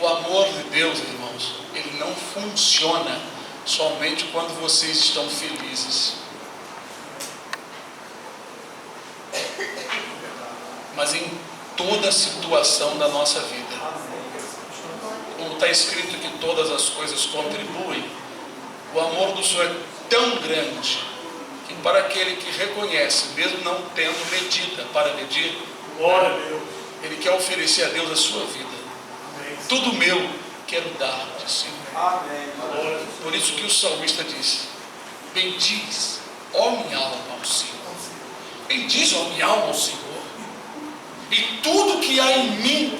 O amor de Deus, irmãos, ele não funciona somente quando vocês estão felizes, mas em toda a situação da nossa vida. Como está escrito que todas as coisas contribuem, o amor do Senhor é tão grande que para aquele que reconhece, mesmo não tendo medida para medir, Glória a Deus. ele quer oferecer a Deus a sua vida. Amém. Tudo meu quero dar, disse. Amém. Por isso que o salmista diz: bendiz, ó minha alma, ao Senhor. Bendiz, ó minha alma, ao Senhor. E tudo que há em mim,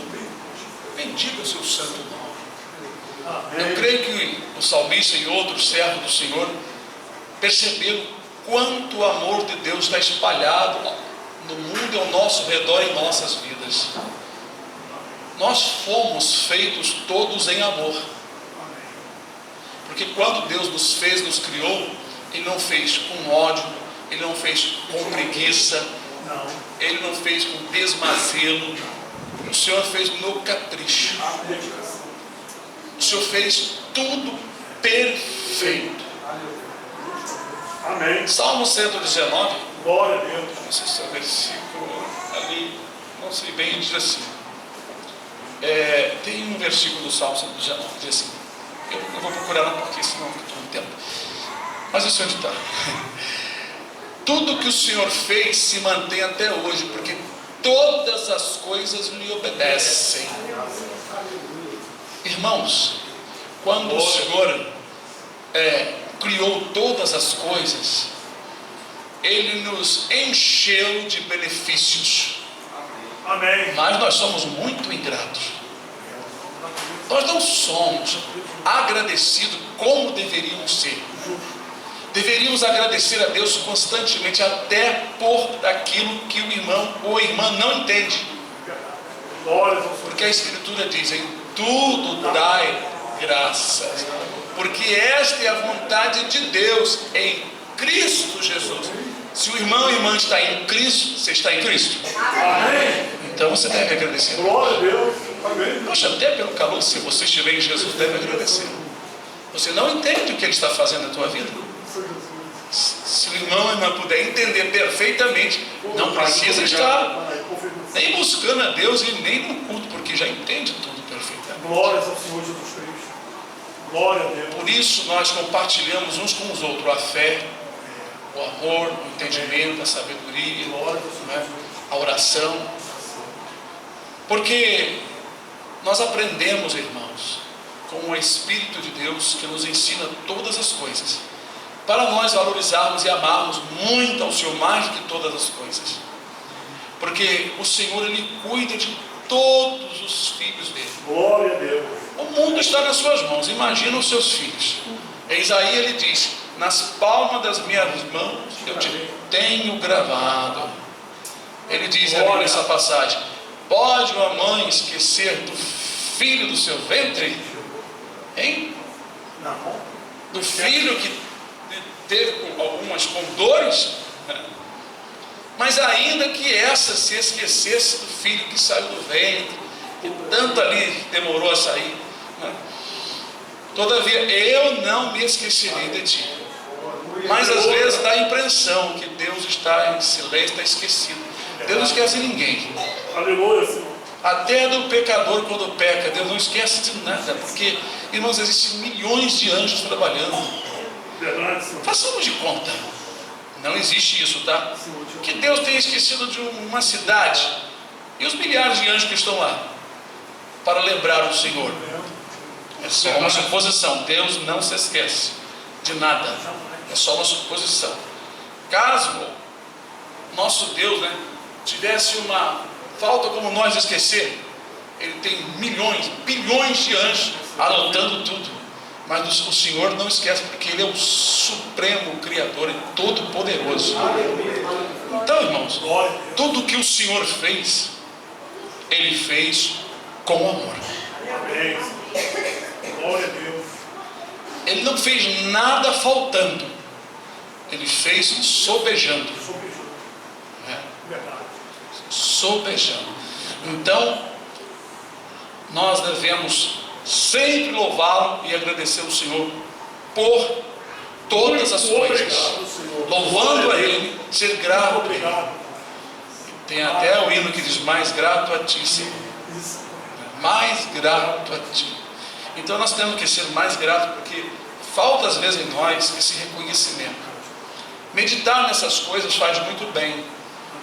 bendiga o seu santo nome. Amém. Eu creio que o salmista e outros servos do Senhor perceberam quanto o amor de Deus está espalhado no mundo e ao nosso redor, em nossas vidas. Nós fomos feitos todos em amor. Porque quando Deus nos fez, nos criou, Ele não fez com ódio, Ele não fez com preguiça, Não. Ele não fez com desmazelo. O Senhor fez no capricho. O Senhor fez tudo perfeito. Amém. Salmo 119, Glória a Deus. não sei se é o versículo ali, não sei bem, diz assim. Tem um versículo do Salmo 119 que diz assim, eu não vou procurar não, porque senão fica todo tempo, mas eu sei onde está. Tudo que o Senhor fez se mantém até hoje, porque todas as coisas lhe obedecem. Irmãos, quando o Senhor criou todas as coisas, Ele nos encheu de benefícios. Amém. Mas nós somos muito ingratos. Nós não somos agradecidos como deveríamos ser. Deveríamos agradecer a Deus constantemente, até por aquilo que o irmão ou a irmã não entende. Glória ao Senhor. Porque a Escritura diz: em tudo dai graças, porque esta é a vontade de Deus em Cristo Jesus. Se o irmão ou a irmã está em Cristo, você está em Cristo. Amém. Então você deve agradecer. Glória a Deus. Amém. Poxa, até pelo calor, se você estiver em Jesus, deve agradecer. Você não entende o que Ele está fazendo na tua vida. Se o irmão ou a irmã puder entender perfeitamente, não precisa estar nem buscando a Deus e nem no culto, porque já entende tudo perfeitamente. Glórias ao Senhor Jesus Cristo. Glória a Deus. Por isso nós compartilhamos uns com os outros a fé, o amor, o entendimento, a sabedoria, Glórias ao Senhor Jesus. a oração. Porque nós aprendemos, irmãos, com o Espírito de Deus que nos ensina todas as coisas, para nós valorizarmos e amarmos muito ao Senhor mais do que todas as coisas. Porque o Senhor, Ele cuida de todos os filhos dele. Glória a Deus. O mundo está nas suas mãos, imagina os seus filhos. Em Isaías ele diz: nas palmas das minhas mãos eu te tenho gravado. Ele diz ali nessa passagem: pode uma mãe esquecer do filho do seu ventre? Hein? Não. Do filho que teve algumas com dores? Mas ainda que essa se esquecesse do filho que saiu do ventre, que tanto ali demorou a sair, todavia eu não me esquecerei de ti. Mas às vezes dá a impressão que Deus está em silêncio, está esquecido. Deus não esquece ninguém. Aleluia, Senhor. Até do pecador quando peca, Deus não esquece de nada. Porque, irmãos, existem milhões de anjos trabalhando. Verdade, Senhor. Façamos de conta. Não existe isso, tá? Que Deus tenha esquecido de uma cidade e os milhares de anjos que estão lá para lembrar o Senhor. É só uma suposição. Deus não se esquece de nada. É só uma suposição. Caso nosso Deus, tivesse uma falta como nós de esquecer, Ele tem milhões, bilhões de anjos anotando tudo. Mas o Senhor não esquece, porque Ele é o supremo Criador e todo-poderoso. Então, irmãos, tudo que o Senhor fez, Ele fez com amor. Amém. Glória a Deus. Ele não fez nada faltando. Ele fez sobejando. Verdade. Sobejando. Então, nós devemos sempre louvá-lo e agradecer ao Senhor por todas as coisas, Obrigado, Senhor. louvando a Ele, ser grato. Obrigado. Tem até o hino que diz: mais grato a Ti, Senhor, Isso. mais grato a Ti. Então nós temos que ser mais gratos, porque falta às vezes em nós esse reconhecimento. Meditar nessas coisas faz muito bem,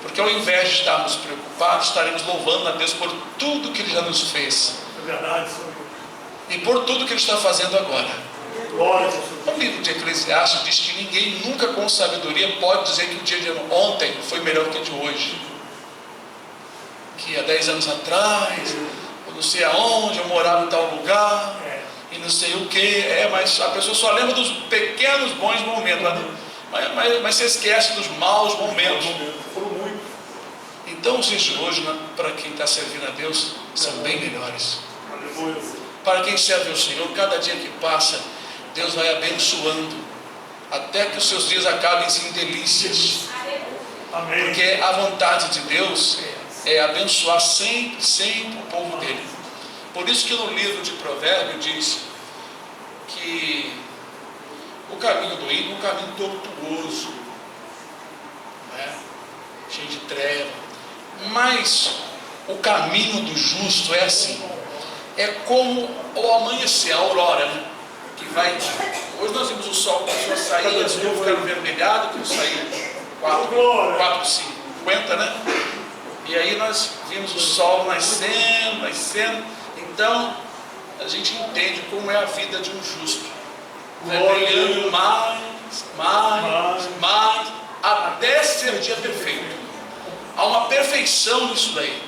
porque ao invés de estarmos preocupados, estaremos louvando a Deus por tudo que Ele já nos fez É verdade, Senhor. e por tudo que Ele está fazendo agora. Glória a Deus. O livro de Eclesiastes diz que ninguém nunca com sabedoria pode dizer que o dia de ontem foi melhor que o de hoje, que há 10 anos atrás eu não sei aonde eu morava em tal lugar e não sei o que, mas a pessoa só lembra dos pequenos bons momentos, mas se esquece dos maus momentos. Foram muito. Então os dias de hoje, para quem está servindo a Deus, são bem melhores. Aleluia, Senhor. Para quem serve ao Senhor, cada dia que passa, Deus vai abençoando, até que os seus dias acabem em delícias. Amém. Porque a vontade de Deus é abençoar sempre, sempre o povo dele. Por isso que no livro de Provérbios diz que o caminho do ímpio é um caminho tortuoso, né? Cheio de treva, mas o caminho do justo é assim, é como o amanhecer, a aurora, né? Que vai, hoje nós vimos o sol começou a sair, as nuvens ficaram vermelhadas, que saía 4h50, né? E aí nós vimos o sol nascendo. Então a gente entende como é a vida de um justo, vai brilhando mais, até ser dia perfeito. Há uma perfeição nisso daí,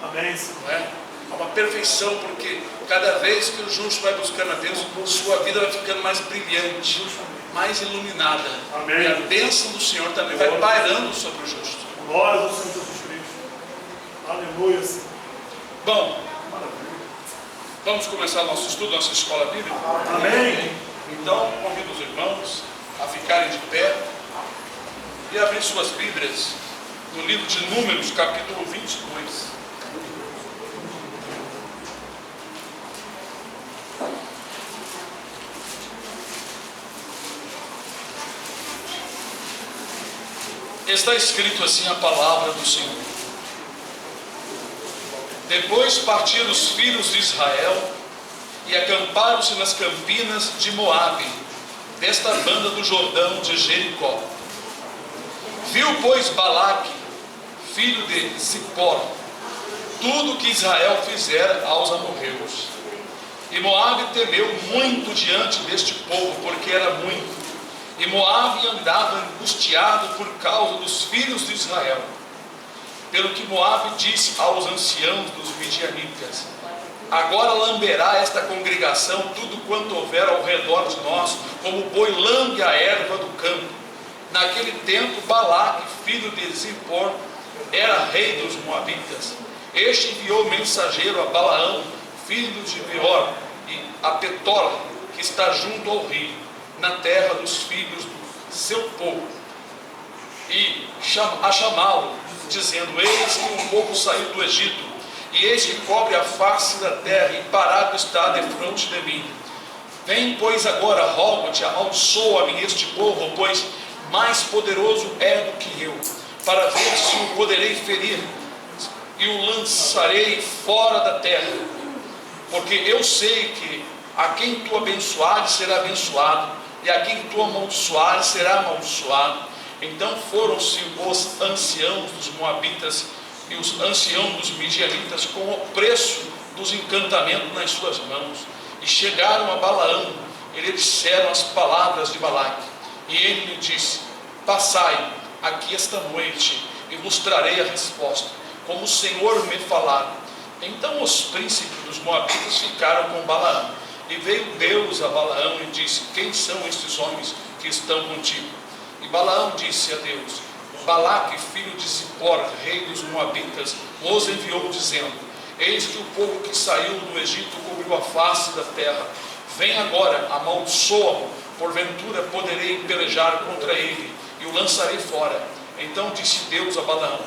Amém, Senhor. não é? Há uma perfeição, porque cada vez que o justo vai buscando a Deus, sua vida vai ficando mais brilhante, mais iluminada. Amém. E a bênção do Senhor também vai pairando sobre o justo. Glória ao Senhor Jesus Cristo. Aleluia, Senhor. Bom, Maravilha. vamos começar nosso estudo, nossa escola bíblica? Amém. Então, convido os irmãos a ficarem de pé e abrir suas Bíblias no livro de Números, capítulo 22. Está escrito assim a palavra do Senhor: depois partiram os filhos de Israel e acamparam-se nas campinas de Moabe, desta banda do Jordão de Jericó. Viu, pois, Balaque, filho de Zippor, tudo o que Israel fizera aos amorreus. E Moabe temeu muito diante deste povo, porque era muito. E Moabe andava angustiado por causa dos filhos de Israel. Pelo que Moabe disse aos anciãos dos midianitas: agora lamberá esta congregação tudo quanto houver ao redor de nós, como o boi lambe a erva do campo. Naquele tempo, Balaque, filho de Zippor, era rei dos Moabitas. Este enviou mensageiro a Balaão, filho de Beor, e a Petor, que está junto ao rio, na terra dos filhos do seu povo, e a chamá-lo, dizendo: eis que um povo saiu do Egito, e eis que cobre a face da terra, e parado está defronte de mim. Vem, pois, agora, rogo-te, amaldiçoa-me este povo, pois mais poderoso é do que eu, para ver se o poderei ferir, e o lançarei fora da terra. Porque eu sei que a quem tu abençoares será abençoado, e a quem tu amaldiçoares será amaldiçoado. Então foram-se os anciãos dos Moabitas e os anciãos dos Midianitas com o preço dos encantamentos nas suas mãos, e chegaram a Balaão, e lhe disseram as palavras de Balaque. E ele lhe disse: passai aqui esta noite, e vos trarei a resposta, como o Senhor me falar. Então os príncipes dos Moabitas ficaram com Balaão. E veio Deus a Balaão e disse: quem são estes homens que estão contigo? E Balaão disse a Deus: Balaque, filho de Zippor, rei dos Moabitas, os enviou dizendo: eis que o povo que saiu do Egito cobriu a face da terra. Vem agora, amaldiçoa-o, porventura poderei pelejar contra ele, e o lançarei fora. Então disse Deus a Balaão: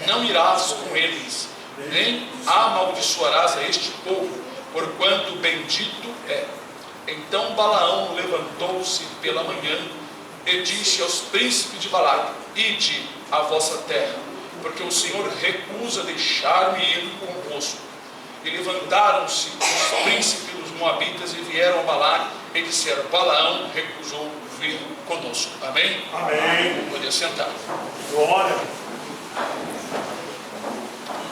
não irás com eles, nem amaldiçoarás a este povo, porquanto bendito é. Então Balaão levantou-se pela manhã e disse aos príncipes de Balaque: ide à vossa terra, porque o Senhor recusa deixar-me ir convosco. E levantaram-se os príncipes dos moabitas e vieram a Balaque e disseram: Balaão recusou vir conosco. Amém? Amém. Pode sentar. Glória.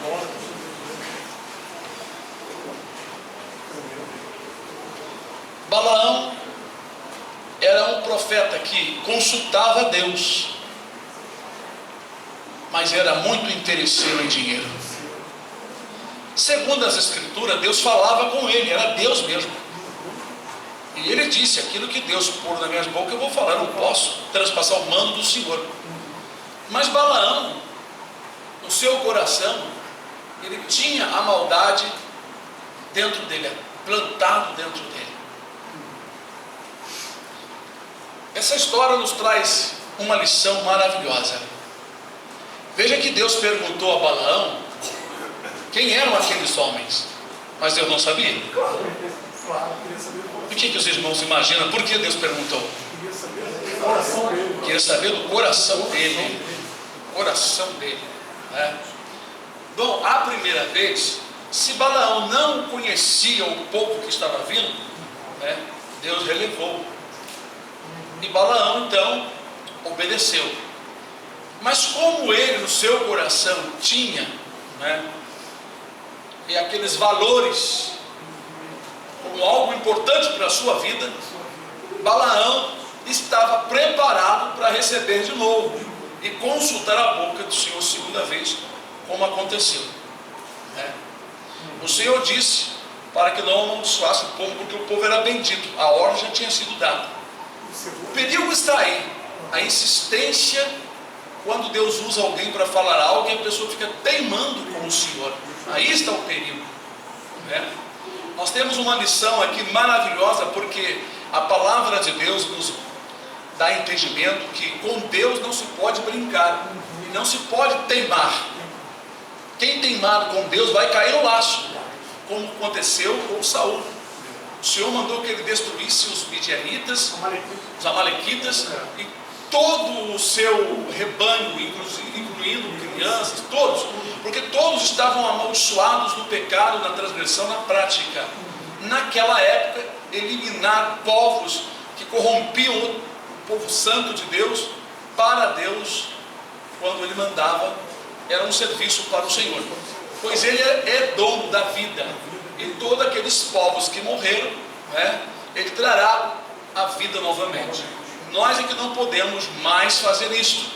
Glória. Balaão era um profeta que consultava Deus, mas era muito interesseiro em dinheiro. Segundo as escrituras, Deus falava com ele, era Deus mesmo. E ele disse: aquilo que Deus pôr na minha boca eu vou falar, não posso transpassar o mando do Senhor. Mas Balaão, no seu coração, ele tinha a maldade dentro dele, plantado dentro dele. Essa história nos traz uma lição maravilhosa. Veja que Deus perguntou a Balaão quem eram aqueles homens, mas Deus não sabia. Claro, queria saber O que os irmãos imaginam? Por que Deus perguntou? Queria saber do coração dele. Queria saber do coração dele. Do coração dele, né? Bom, à primeira vez, se Balaão não conhecia o povo que estava vindo, né, Deus relevou. E Balaão então obedeceu. Mas como ele no seu coração tinha, né, e aqueles valores como algo importante para a sua vida, Balaão estava preparado para receber de novo e consultar a boca do Senhor segunda vez, como aconteceu, né? O Senhor disse para que não amaldiçoasse o povo, porque o povo era bendito, a ordem já tinha sido dada. O perigo está aí, a insistência. Quando Deus usa alguém para falar algo e a pessoa fica teimando com o Senhor, aí está o perigo, né? Nós temos uma lição aqui maravilhosa, porque a palavra de Deus nos dá entendimento que com Deus não se pode brincar, e não se pode teimar. Quem teimar com Deus vai cair no laço, como aconteceu com Saul. O Senhor mandou que ele destruísse os midianitas, os amalequitas, e todo o seu rebanho, incluindo crianças, todos, porque todos estavam amaldiçoados no pecado, na transgressão, na prática. Naquela época, eliminar povos que corrompiam o povo santo de Deus para Deus, quando ele mandava, era um serviço para o Senhor, pois ele é dono da vida, e todos aqueles povos que morreram, né, ele trará a vida novamente. Nós é que não podemos mais fazer isso,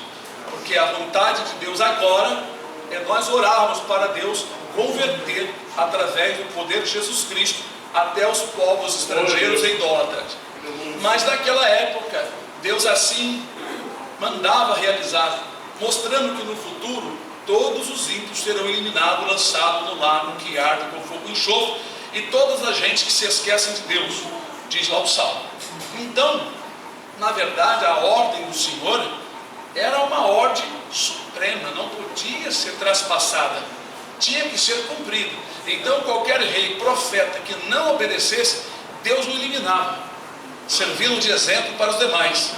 porque a vontade de Deus agora é nós orarmos para Deus converter através do poder de Jesus Cristo até os povos estrangeiros e idólatras. Mas naquela época Deus assim mandava realizar, mostrando que no futuro todos os ímpios serão eliminados, lançados no lago que arde com fogo e enxofre, e todas as gente que se esquecem de Deus, diz lá o Salmo. Então, na verdade, a ordem do Senhor era uma ordem suprema, não podia ser traspassada, tinha que ser cumprida. Então qualquer rei, profeta que não obedecesse, Deus o eliminava, servindo de exemplo para os demais,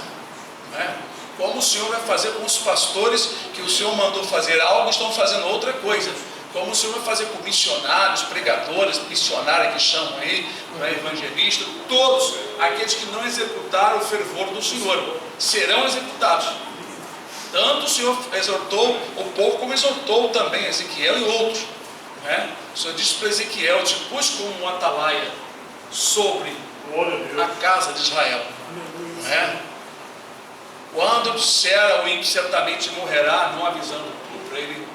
né? Como o Senhor vai fazer com os pastores que o Senhor mandou fazer algo e estão fazendo outra coisa, como o Senhor vai fazer com missionários, pregadores, missionários que chamam aí, evangelistas, todos aqueles que não executaram o fervor do Senhor serão executados. Tanto o Senhor exortou o povo, como exortou também Ezequiel e outros, né? O Senhor disse para Ezequiel: te pus como um atalaia sobre a casa de Israel, né? Quando disser ao ímpio certamente morrerá, não avisando tudo para ele,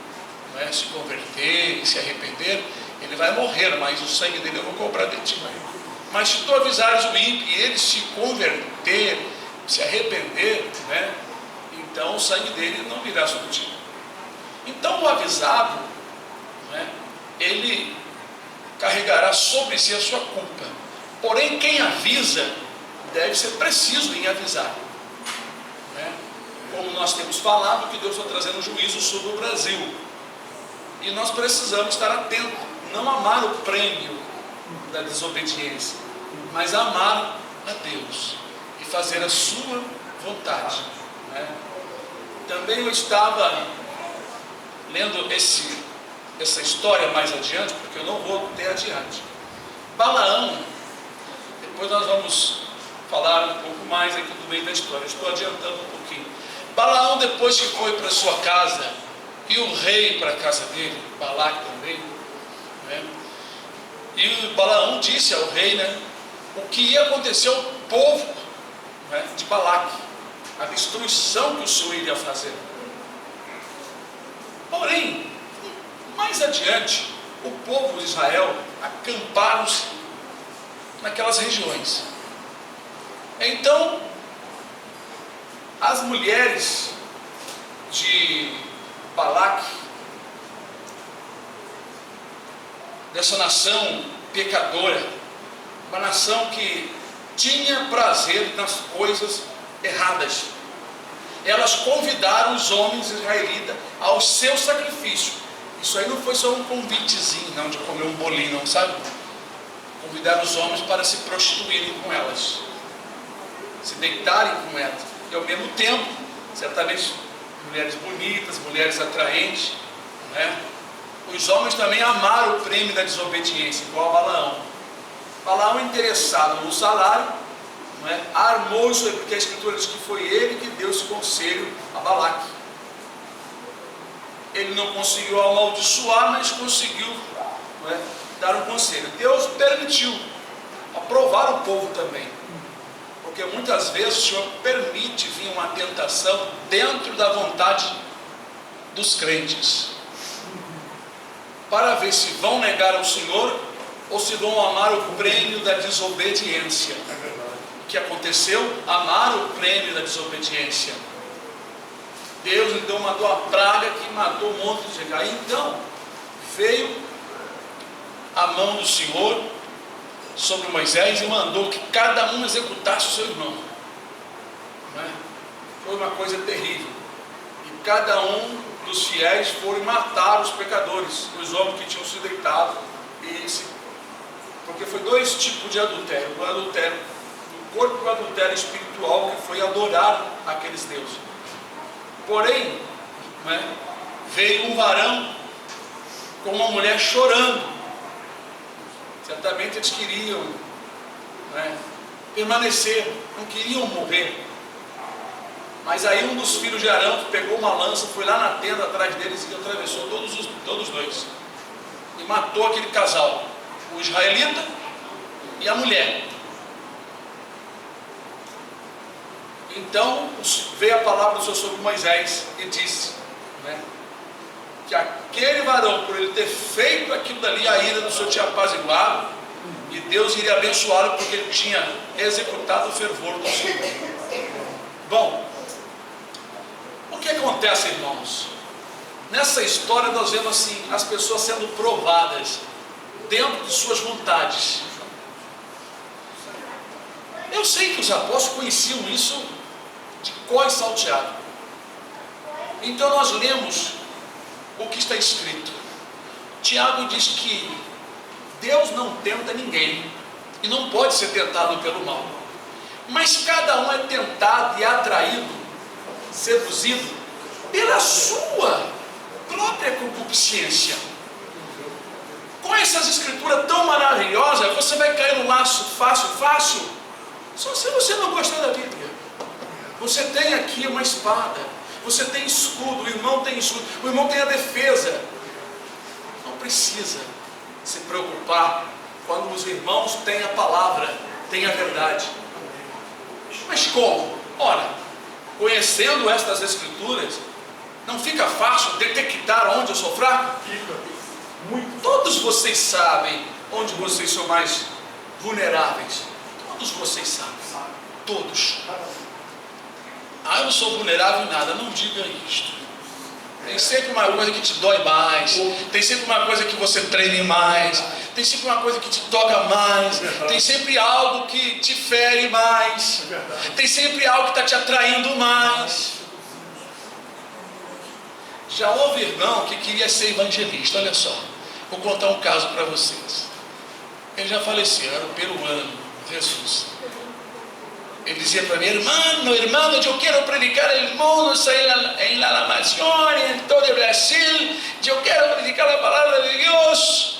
né, se converter e se arrepender, ele vai morrer, mas o sangue dele eu vou cobrar de ti. Mas se tu avisares o ímpio e ele se converter, se arrepender, né, então o sangue dele não virá sobre ti. Então o avisado, né, ele carregará sobre si a sua culpa. Porém, quem avisa deve ser preciso em avisar, né? Como nós temos falado, que Deus está trazendo juízo sobre o Brasil, e nós precisamos estar atentos, não amar o prêmio, da desobediência, mas amar a Deus e fazer a sua vontade, né? Também eu estava lendo essa história mais adiante, porque eu não vou ter adiante. Balaão, depois nós vamos falar um pouco mais aqui do meio da história, estou adiantando um pouquinho. Balaão, depois que foi para sua casa, e o rei para a casa dele, Balaque também, né? E Balaão disse ao rei, né, o que ia acontecer ao povo, né, de Balaque, a destruição que o Senhor iria fazer. Porém, mais adiante, o povo de Israel acamparam-se naquelas regiões. Então, as mulheres de Balaque, dessa nação pecadora, uma nação que tinha prazer nas coisas erradas, elas convidaram os homens israelitas ao seu sacrifício. Isso aí não foi só um convitezinho, não, de comer um bolinho, não, sabe? Convidaram os homens para se prostituírem com elas, se deitarem com elas, e ao mesmo tempo, certamente, mulheres bonitas, mulheres atraentes, né? Os homens também amaram o prêmio da desobediência, igual a Balaão. Balaão, interessado no salário, não é? Armou isso aí, porque a Escritura diz que foi ele que deu esse conselho a Balaque. Ele não conseguiu amaldiçoar, mas conseguiu, não é, dar um conselho. Deus permitiu aprovar o povo também, porque muitas vezes o Senhor permite vir uma tentação dentro da vontade dos crentes, para ver se vão negar ao Senhor ou se vão amar o prêmio da desobediência. O que aconteceu? Amaram o prêmio da desobediência. Deus então mandou a praga que matou um monte de gente. Aí então veio a mão do Senhor sobre Moisés e mandou que cada um executasse o seu irmão, não é? Foi uma coisa terrível. E cada um dos fiéis foram matar os pecadores, os homens que tinham se deitado, porque foi dois tipos de adultério: o adultério do corpo e o adultério espiritual, que foi adorar aqueles deuses. Porém, né, veio um varão com uma mulher chorando. Certamente eles queriam, né, permanecer, não queriam morrer. Mas aí um dos filhos de Arão pegou uma lança, foi lá na tenda atrás deles e atravessou todos dois. E matou aquele casal, o israelita e a mulher. Então veio a palavra do Senhor sobre Moisés e disse, né, que aquele varão, por ele ter feito aquilo dali, a ira do Senhor tinha apaziguado, e Deus iria abençoá-lo porque ele tinha executado o fervor do Senhor. Bom, o que acontece, irmãos? Nessa história nós vemos assim, as pessoas sendo provadas dentro de suas vontades. Eu sei que os apóstolos conheciam isso de cor e salteado. Então nós lemos o que está escrito. Tiago diz que Deus não tenta ninguém e não pode ser tentado pelo mal, mas cada um é tentado e atraído, seduzido pela sua própria concupiscência. Com essas escrituras tão maravilhosas, você vai cair no laço fácil, só se você não gostar da Bíblia. Você tem aqui uma espada, você tem escudo, o irmão tem escudo, o irmão tem a defesa. Não precisa se preocupar quando os irmãos têm a palavra, têm a verdade. Mas como? Ora, conhecendo estas escrituras, não fica fácil detectar onde eu sou fraco? Fica. Muito. Todos vocês sabem onde vocês são mais vulneráveis. Todos vocês sabem. Todos. Eu não sou vulnerável em nada. Não diga isto. Tem sempre uma coisa que te dói mais. Tem sempre uma coisa que você treme mais. Tem sempre uma coisa que te toca mais. Tem sempre algo que te fere mais. Tem sempre algo que está te atraindo mais. Já houve irmão que queria ser evangelista. Olha só, vou contar um caso para vocês. Ele já faleceu, era o peruano, Jesus. Ele dizia para mim: hermano, eu quero predicar el mundo en la Amazônia, en todo el Brasil. Eu quero predicar a palavra de Deus.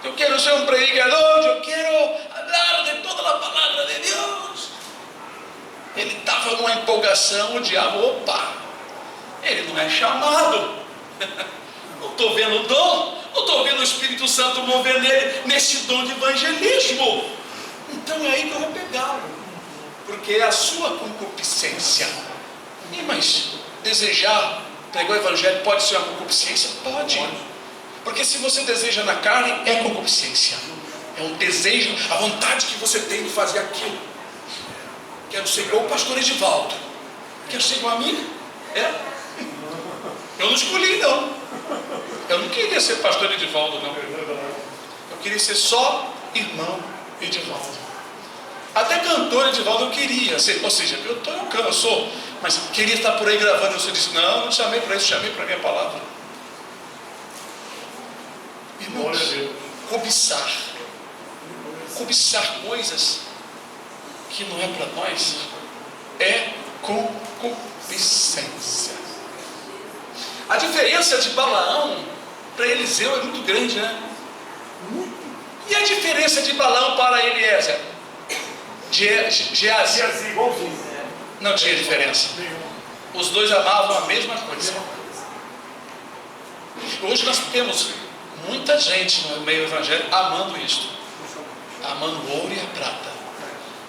Eu quero ser um predicador. Eu quero falar de toda a palavra de Deus. Ele estava numa empolgação. O diabo, opa, ele não é chamado. Não estou vendo o dom. Não estou vendo o Espírito Santo mover nele nesse dom de evangelismo. Então é aí que eu vou pegá-lo. Porque é a sua concupiscência. Mas desejar pregar o evangelho pode ser uma concupiscência? Pode. Porque se você deseja na carne, é concupiscência. É um desejo, a vontade que você tem de fazer aquilo. Quero ser igual o pastor Edivaldo. Quero ser igual a mim? É? Eu não escolhi, não. Eu não queria ser pastor Edivaldo, não. Eu queria ser só irmão Edivaldo. Até cantor Edivaldo eu queria ser, ou seja, eu sou, mas queria estar por aí gravando. Eu disse: não chamei para isso, chamei para a minha palavra. Irmãos, cobiçar coisas que não é para nós é concupiscência. A diferença de Balaão para Eliseu é muito grande, né? E a diferença de Balaão para Eliezer? Geazi. Não tinha diferença. Os dois amavam a mesma coisa. Hoje nós temos muita gente no meio evangélico amando isto, amando o ouro e a prata,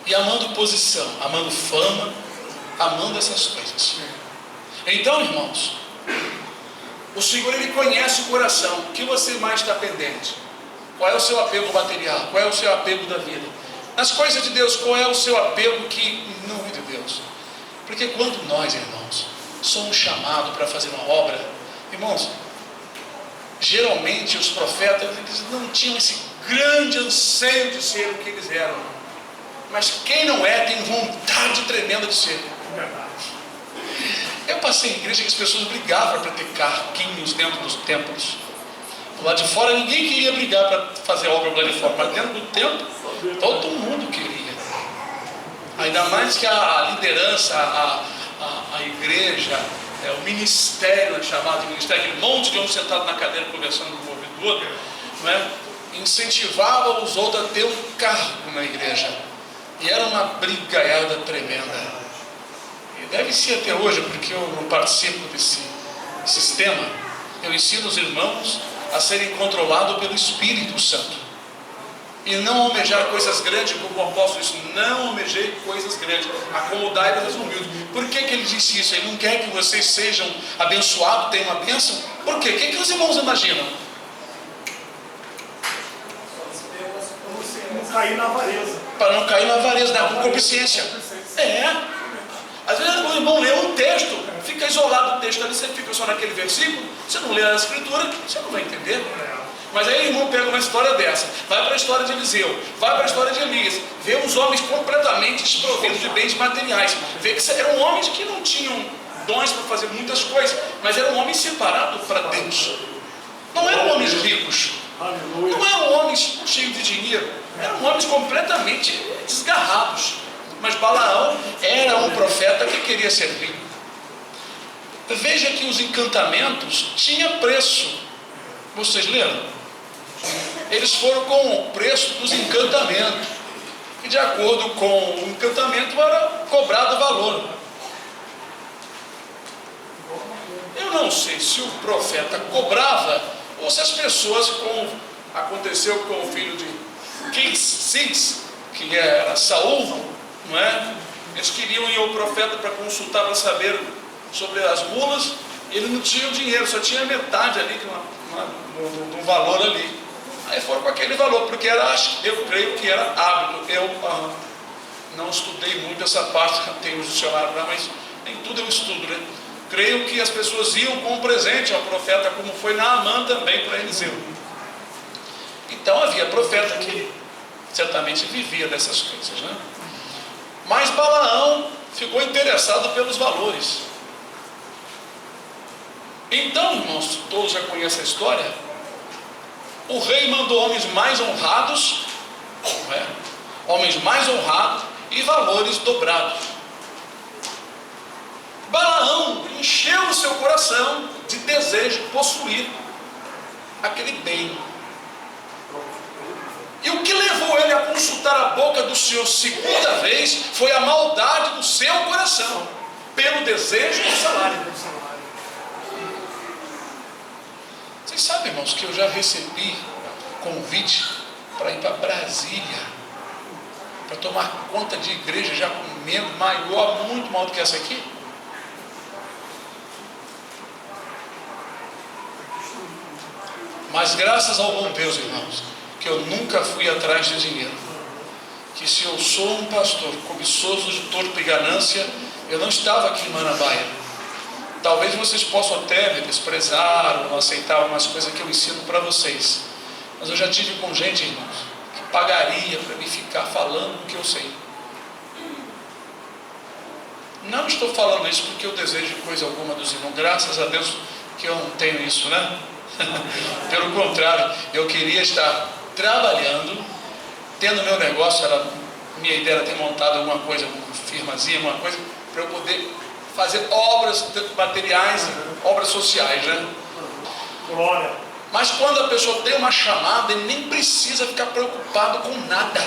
e amando posição, amando fama, amando essas coisas. Então, irmãos, o Senhor, Ele conhece o coração. O que você mais está pendente? Qual é o seu apego material? Qual é o seu apego da vida? Nas coisas de Deus, qual é o seu apego que não é de Deus? Porque quando nós, irmãos, somos chamados para fazer uma obra, irmãos, geralmente os profetas, eles não tinham esse grande anseio de ser o que eles eram. Mas quem não é, tem vontade tremenda de ser. Eu passei em igreja que as pessoas brigavam para ter carquinhos dentro dos templos. Do lado de fora ninguém queria brigar para fazer obra lá de fora, mas dentro do templo todo mundo queria. Ainda mais que a liderança, a igreja, o ministério, chamado ministério, aquele monte de homens sentados na cadeira conversando com um ouvido do outro, não é? Incentivava os outros a ter um cargo na igreja. E era uma brigaiada tremenda. E deve ser até hoje, porque eu não participo desse sistema. Eu ensino os irmãos a serem controlados pelo Espírito Santo. E não almejar coisas grandes, como o apóstolo disse: não almejei coisas grandes, acomodai-vos aos humildes. Por que ele disse isso? Ele não quer que vocês sejam abençoados, tenham uma bênção. Por quê? O que os irmãos imaginam? Não cair na avareza. Para não cair na avareza, na concupiscência. Às vezes o irmão lê um texto, fica isolado do texto ali, você fica só naquele versículo, você não lê a escritura, você não vai entender. Mas aí o irmão pega uma história dessa, vai para a história de Eliseu, vai para a história de Elias, vê uns homens completamente desprovidos de bens materiais, vê que eram homens que não tinham dons para fazer muitas coisas, mas eram homens separados para Deus. Não eram homens ricos, não eram homens cheios de dinheiro, eram homens completamente desgarrados. Mas Balaão era um profeta que queria ser rico. Veja que os encantamentos tinham preço. Vocês leram? Eles foram com o preço dos encantamentos. E de acordo com o encantamento era cobrado valor. Eu não sei se o profeta cobrava ou se as pessoas, como aconteceu com o filho de Quis, que era Saul, não é? Eles queriam ir ao profeta para consultar, para saber sobre as mulas. Ele não tinha o dinheiro, só tinha metade ali do valor ali. Aí foram com aquele valor, porque era, eu creio que era hábito. Eu não estudei muito essa parte, tenho um dicionário lá, mas nem tudo eu estudo, né? Creio que as pessoas iam com um presente ao profeta, como foi Naamã também para Eliseu. Então havia profeta que certamente vivia dessas coisas, né? Mas Balaão ficou interessado pelos valores. Então, irmãos, todos já conhecem a história. O rei mandou homens mais honrados homens mais honrados e valores dobrados. Balaão encheu o seu coração de desejo de possuir aquele bem. E o que levou ele a consultar a boca do Senhor segunda vez foi a maldade do seu coração, pelo desejo do salário. Vocês sabem, irmãos, que eu já recebi convite para ir para Brasília, para tomar conta de igreja já com um membro maior, muito maior do que essa aqui? Mas graças ao bom Deus, irmãos, que eu nunca fui atrás de dinheiro. Que se eu sou um pastor cobiçoso de torpe e ganância, eu não estava aqui em Manabaia. Talvez vocês possam até me desprezar ou não aceitar algumas coisas que eu ensino para vocês. Mas eu já tive com gente, irmãos, que pagaria para me ficar falando o que eu sei. Não estou falando isso porque eu desejo coisa alguma dos irmãos. Graças a Deus que eu não tenho isso, né? Pelo contrário, eu queria estar trabalhando, tendo meu negócio. Minha ideia era ter montado alguma coisa, uma firmazinha, alguma coisa, para eu poder fazer obras materiais, obras sociais, né? Glória. Mas quando a pessoa tem uma chamada, ele nem precisa ficar preocupado com nada.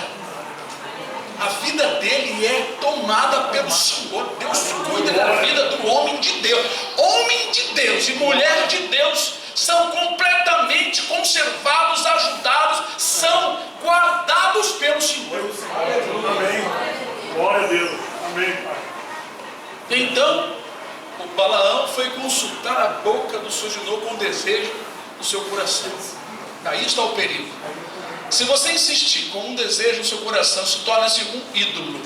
A vida dele é tomada pelo Senhor. Deus cuida da vida do homem de Deus. Homem de Deus e mulher de Deus são completamente conservados, ajudados, são guardados pelo Senhor. Amém. Glória a Deus. Amém, Pai. Então, o Balaão foi consultar a boca do seu genro com desejo no seu coração. Aí está o perigo. Se você insistir com um desejo no seu coração, se torna-se um ídolo.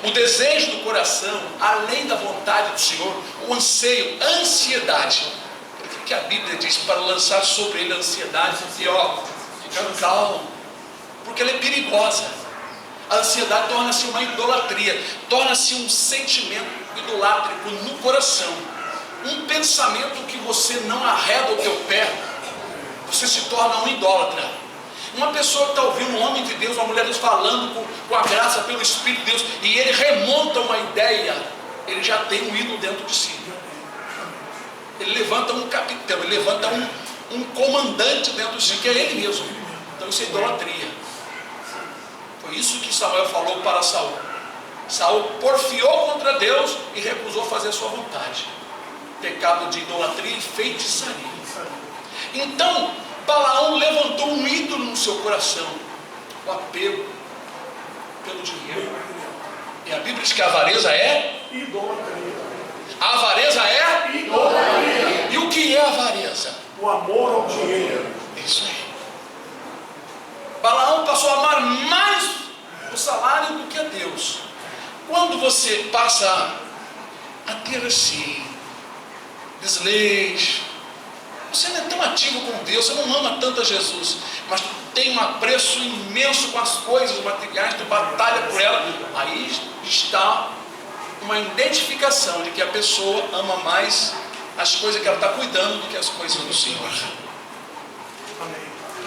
O desejo do coração, além da vontade do Senhor, o anseio, a ansiedade. Por que a Bíblia diz para lançar sobre ele a ansiedade? E fica calmo, porque ela é perigosa. A ansiedade torna-se uma idolatria, torna-se um sentimento idolátrico no coração. Um pensamento que você não arreda o teu pé, você se torna um idólatra. Uma pessoa que está ouvindo um homem de Deus, uma mulher de Deus falando com a graça pelo Espírito de Deus, e ele remonta uma ideia, ele já tem um ídolo dentro de si. Ele levanta um capitão, ele levanta um comandante dentro de si, que é ele mesmo. Então isso é idolatria. Foi isso que Samuel falou para Saul. Saul porfiou contra Deus e recusou fazer a sua vontade. Pecado de idolatria e feitiçaria. Então Balaão levantou um ídolo no seu coração, o apego pelo dinheiro. E a Bíblia diz que a avareza é idolatria. A avareza é idolatria. E o que é a avareza? O amor ao dinheiro. Isso aí. Balaão passou a amar mais o salário do que a Deus. Quando você passa a ter assim desleixo, você não é tão ativo com Deus, você não ama tanto a Jesus, mas tu tem um apreço imenso com as coisas materiais, tu batalha por ela, aí está uma identificação de que a pessoa ama mais as coisas que ela está cuidando do que as coisas do Senhor.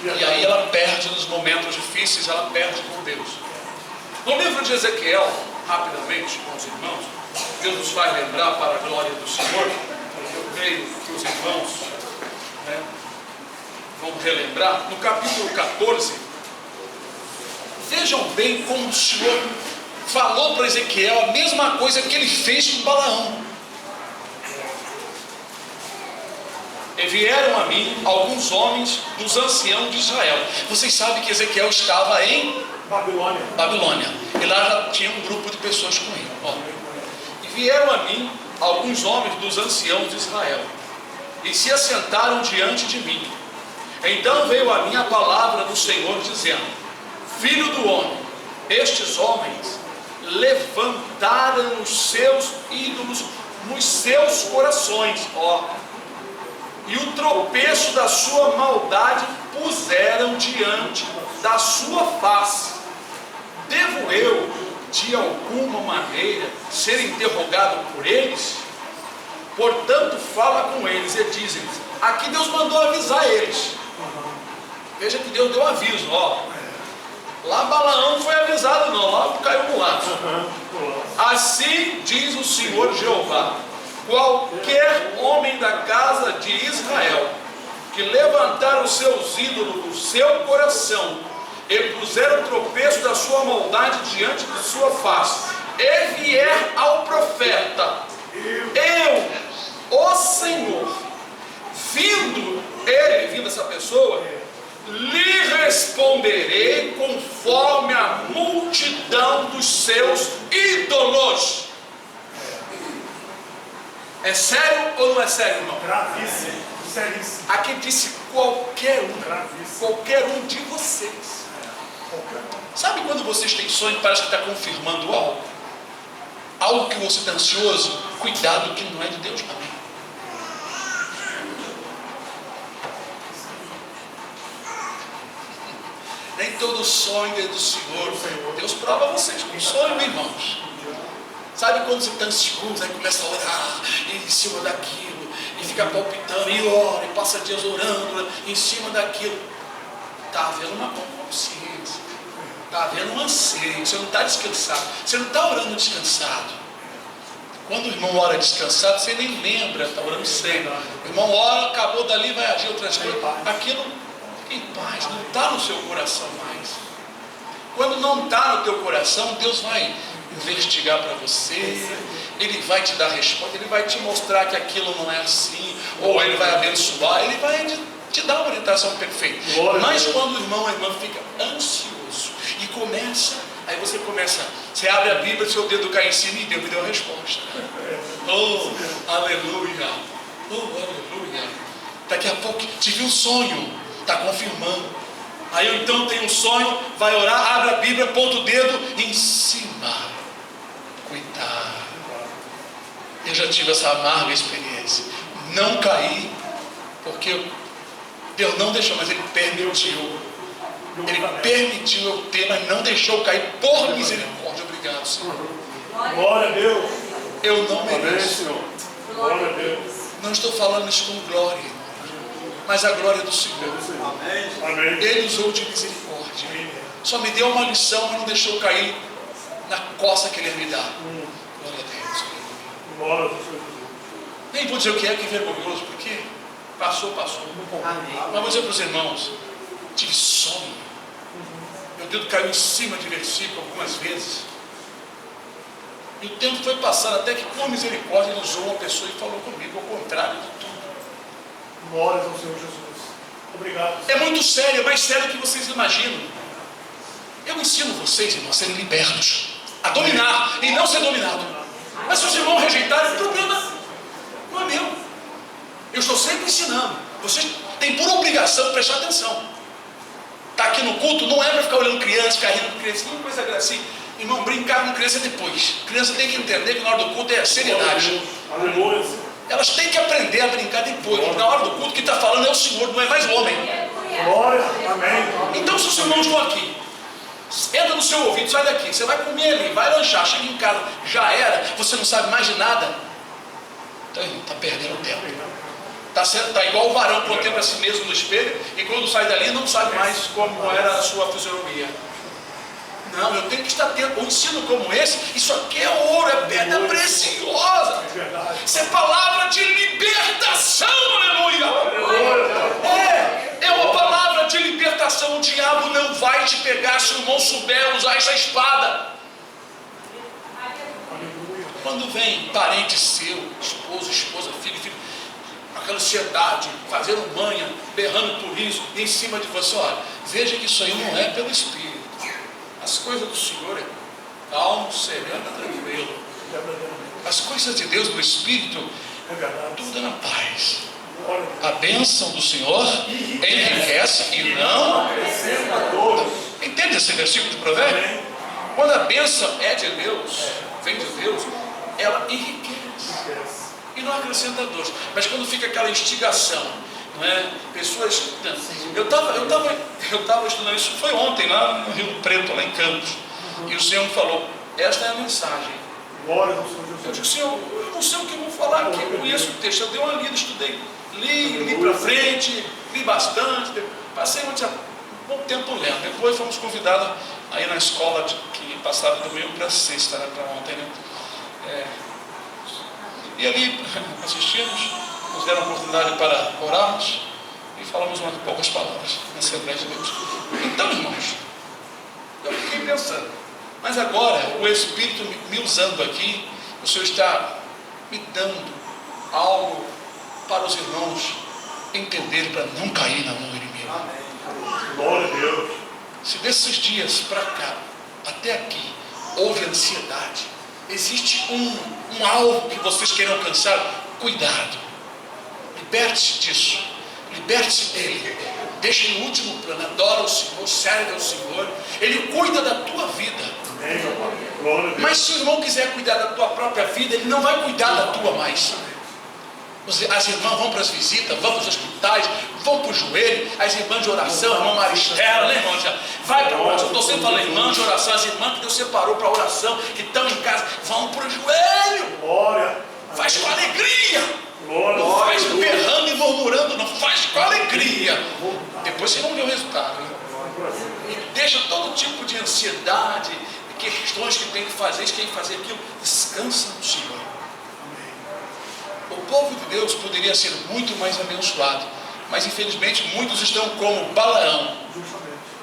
E aí ela perde nos momentos difíceis, ela perde com Deus. No livro de Ezequiel, rapidamente, com os irmãos, Deus nos vai lembrar para a glória do Senhor. Eu creio que os irmãos vamos relembrar. No capítulo 14, vejam bem como o Senhor falou para Ezequiel a mesma coisa que ele fez com Balaão. E vieram a mim alguns homens dos anciãos de Israel. Vocês sabem que Ezequiel estava em Babilônia. E lá já tinha um grupo de pessoas com ele. E vieram a mim alguns homens dos anciãos de Israel, e se assentaram diante de mim. Então veio a mim a palavra do Senhor, dizendo: Filho do homem, estes homens levantaram os seus ídolos nos seus corações, e o tropeço da sua maldade puseram diante da sua face. Devo eu, de alguma maneira, ser interrogado por eles? Portanto, fala com eles e diz-lhes. Aqui Deus mandou avisar eles. Veja que Deus deu aviso, Lá Balaão foi avisar casado não, lá caiu um laço. Assim diz o Senhor Jeová: qualquer homem da casa de Israel que levantar os seus ídolos do seu coração e puser o tropeço da sua maldade diante de sua face, e vier ao profeta, eu, o Senhor, vindo essa pessoa, lhe responderei conforme a multidão dos seus ídolos. É sério ou não é sério, irmão? Gravíssimo, seríssimo. Aqui disse qualquer um de vocês. Sabe quando vocês têm sonho e parece que está confirmando algo? Algo que você está ansioso? Cuidado que não é de Deus, não. Nem todo sonho é do Senhor. Deus prova vocês com sonho, irmãos. Sabe quando você está ansioso, aí começa a orar em cima daquilo, e fica palpitando, e ora, e passa dias orando em cima daquilo. Está havendo uma consciência, está havendo um anseio, você não está descansado, você não está orando descansado. Quando o irmão ora descansado, você nem lembra, está orando sempre. O irmão ora, acabou dali, vai agir outras coisas. Aquilo em paz, não está no seu coração mais. Quando não está no teu coração, Deus vai investigar para você, Ele vai te dar resposta, Ele vai te mostrar que aquilo não é assim, ou Ele vai abençoar, Ele vai te dar uma orientação perfeita. Mas quando o irmão ou a irmã fica ansioso e aí você abre a Bíblia, seu dedo cai em cima e Deus me deu a resposta. Oh, aleluia, oh, aleluia. Daqui a pouco tive um sonho, está confirmando. Aí eu então tenho um sonho, vai orar, abre a Bíblia, ponta o dedo em cima. Cuidado. Eu já tive essa amarga experiência. Não caí, porque Deus não deixou, mas Ele permitiu. Ele permitiu eu ter, mas não deixou cair por misericórdia. Obrigado, Senhor. Glória a Deus. Eu não mereço. Amém, Senhor. Glória a Deus. Não estou falando isso com glória, mas a glória do Senhor. Amém. Ele usou de misericórdia. Só me deu uma lição, mas não deixou cair na costa que Ele ia me dar. Glória a Deus. Glória a Deus. Nem vou dizer o que é vergonhoso, porque passou. Mas vou dizer para os irmãos, tive sonho. Meu dedo caiu em cima de versículo algumas vezes. E o tempo foi passando, até que por misericórdia Ele usou uma pessoa e falou comigo, ao contrário de tudo. Glória ao Senhor Jesus. Obrigado. É muito sério, é mais sério do que vocês imaginam. Eu ensino vocês, irmãos, a serem libertos, a dominar e não ser dominado. Mas se os irmãos rejeitarem, o problema não é meu. Eu estou sempre ensinando. Vocês têm por obrigação prestar atenção. Está aqui no culto, não é para ficar olhando criança, ficar rindo com criança, não coisa assim. Irmão, brincar com criança depois. Criança tem que entender que na hora do culto é seriedade. Aleluia. Elas têm que aprender a brincar depois. Na hora do culto, quem está falando é o Senhor, não é mais o homem. Glória. Amém. Então, se os irmãos estão aqui, entra no seu ouvido, sai daqui. Você vai comer ali, vai lanchar, chega em casa, já era, você não sabe mais de nada. Então, está perdendo tempo. Está igual o varão que contempla a si mesmo no espelho e quando sai dali não sabe mais como era a sua fisionomia. Não, eu tenho que estar atento. Um ensino como esse, isso aqui é ouro, é pedra preciosa. Isso é palavra de libertação, aleluia. É uma palavra de libertação. O diabo não vai te pegar se o irmão souber usar essa espada. Quando vem parente seu, esposo, esposa, filho, aquela ansiedade, fazendo manha, berrando por isso, em cima de você, olha, veja que isso aí não é pelo Espírito. As coisas do Senhor é calmo, sereno, tranquilo. As coisas de Deus do Espírito, tudo é na paz. A bênção do Senhor enriquece e não. Entende esse versículo de Provérbios? Quando a bênção é de Deus, vem de Deus, ela enriquece e não acrescenta dores. Mas quando fica aquela instigação, não é? Pessoas. Eu estava estudando isso, foi ontem lá no Rio Preto, lá em Campos. E o Senhor me falou: esta é a mensagem. Eu disse: Senhor, eu não sei o que eu vou falar aqui, eu conheço o texto. Eu dei uma lida, estudei, li para frente, li bastante. Passei um bom tempo lendo. Depois fomos convidados aí na escola que passava do domingo para sexta, para ontem, né? E ali assistimos, nos deram a oportunidade para orarmos e falamos umas poucas palavras na Assembleia de Deus. Então, irmãos, eu fiquei pensando, mas agora o Espírito me usando aqui, o Senhor está me dando algo para os irmãos entenderem, para não cair na mão do inimigo. Glória a Deus. Se desses dias para cá, até aqui, houve ansiedade, existe um alvo que vocês querem alcançar, cuidado, liberte-se disso, liberte-se dele, deixa no último plano, adora o Senhor, serve ao Senhor, Ele cuida da tua vida. Amém, meu Pai. Glória a Deus. Mas se o irmão quiser cuidar da tua própria vida, ele não vai cuidar da tua mais. As irmãs vão para as visitas, vão para os hospitais, vão para o joelho, as irmãs de oração, a irmã Maristela, né, irmão? Vai para a oração. Eu estou sempre falando, irmãs de oração, as irmãs que Deus separou para a oração, que estão em casa, vão para o joelho. Glória. Faz com alegria. Glória. Não faz berrando e murmurando, não, faz com alegria. Depois você não vê o resultado, né? E deixa todo tipo de ansiedade, questões que tem que fazer, isso, tem que fazer aquilo. Descansa no Senhor. O povo de Deus poderia ser muito mais abençoado, mas infelizmente muitos estão como Balaão,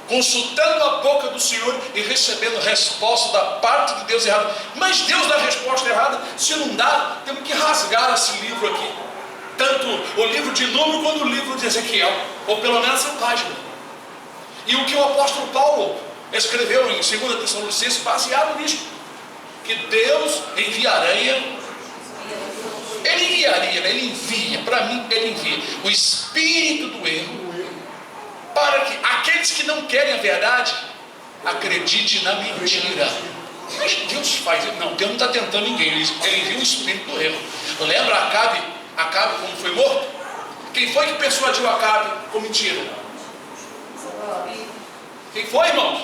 consultando a boca do Senhor e recebendo resposta da parte de Deus errada. Mas Deus dá a resposta errada. Se não dá, temos que rasgar esse livro aqui, tanto o livro de Número quanto o livro de Ezequiel, ou pelo menos essa página. E o que o apóstolo Paulo escreveu em 2 Tessalonicenses, baseado nisso, que Deus enviaria, Ele envia, para mim, Ele envia o espírito do erro, para que aqueles que não querem a verdade, acreditem na mentira. Mas Deus faz, não, Deus não está tentando ninguém, Ele envia o espírito do erro. Lembra Acabe como foi morto? Quem foi que persuadiu Acabe com mentira? Quem foi, irmãos?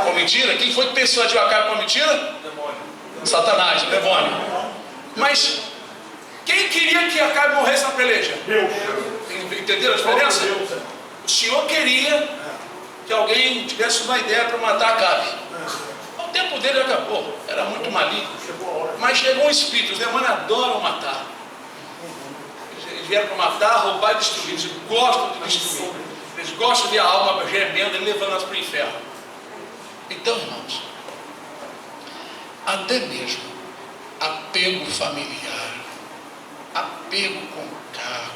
Com mentira? Quem foi que persuadiu Acabe com mentira? Satanás, o demônio. Mas quem queria que Acabe morresse na peleja? Deus. Entenderam a diferença? O Senhor queria que alguém tivesse uma ideia para matar Acabe. O tempo dele acabou, era muito maligno. Mas chegou um espírito, os demônios adoram matar. Eles vieram para matar, roubar e destruir. Eles gostam de destruir. Eles gostam de ver a alma gemendo e levando-as para o inferno. Então, irmãos, até mesmo apego familiar, apego com carro,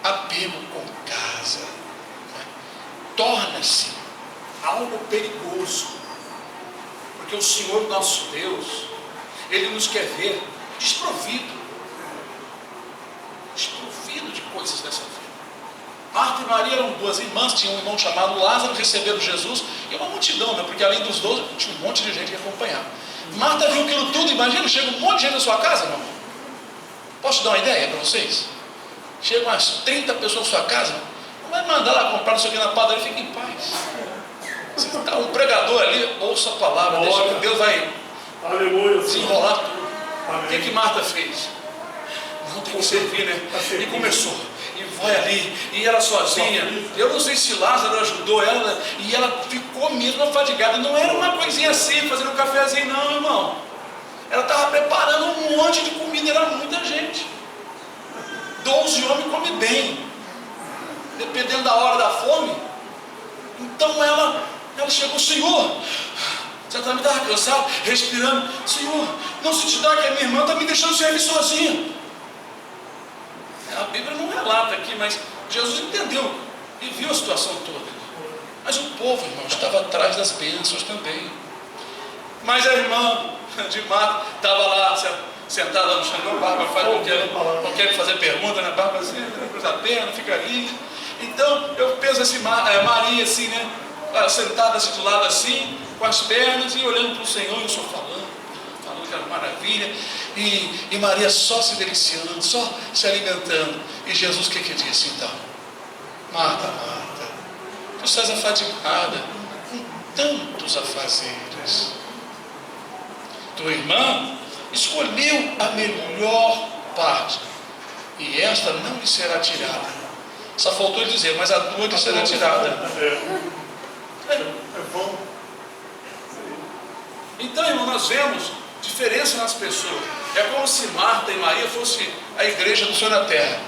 apego com casa, né, torna-se algo perigoso, porque o Senhor nosso Deus, Ele nos quer ver desprovido de coisas dessa vida. Marta e Maria eram duas irmãs, tinha um irmão chamado Lázaro, receberam Jesus, e uma multidão, né, porque além dos 12, tinha um monte de gente que acompanhava. Marta viu aquilo tudo, imagina, chega um monte de gente na sua casa, irmão. Posso dar uma ideia para vocês? Chegam umas 30 pessoas na sua casa, não vai mandar lá comprar não sei o que na padaria, fica em paz. Se está um pregador ali, ouça a palavra, deixa que Deus vai desenrolar tudo. O que Marta fez? Não tem que servir, né? E começou. E vai ali, e ela sozinha. Eu não sei se Lázaro ajudou ela, e ela ficou mesmo afadigada. Não era uma coisinha assim, fazendo um cafezinho, não, irmão. Ela estava preparando um monte de comida, era muita gente. 12 homens comem bem, dependendo da hora da fome. Então ela chegou, Senhor, você me estava cansado, respirando, Senhor, não se te dá que a minha irmã está me deixando servir sozinha. A Bíblia não relata aqui, mas Jesus entendeu e viu a situação toda. Mas o povo, irmão, estava atrás das bênçãos também. Mas a irmã de Marta estava lá sentada no chão. A Bárbara faz, não quer fazer pergunta, né? Bárbara assim, cruza a perna, fica ali. Então eu penso assim, Maria assim, né? Sentada assim do lado assim, com as pernas e olhando para o Senhor, e o Senhor falando que era maravilha. E Maria só se deliciando, só se alimentando. E Jesus o que disse então? Marta, Marta, tu estás afadigada com tantos afazeres. Tua irmã escolheu a melhor parte, e esta não lhe será tirada. Só faltou dizer, mas a tua lhe será tirada. nós vemos diferença nas pessoas. É como se Marta e Maria fossem a igreja do Senhor na terra.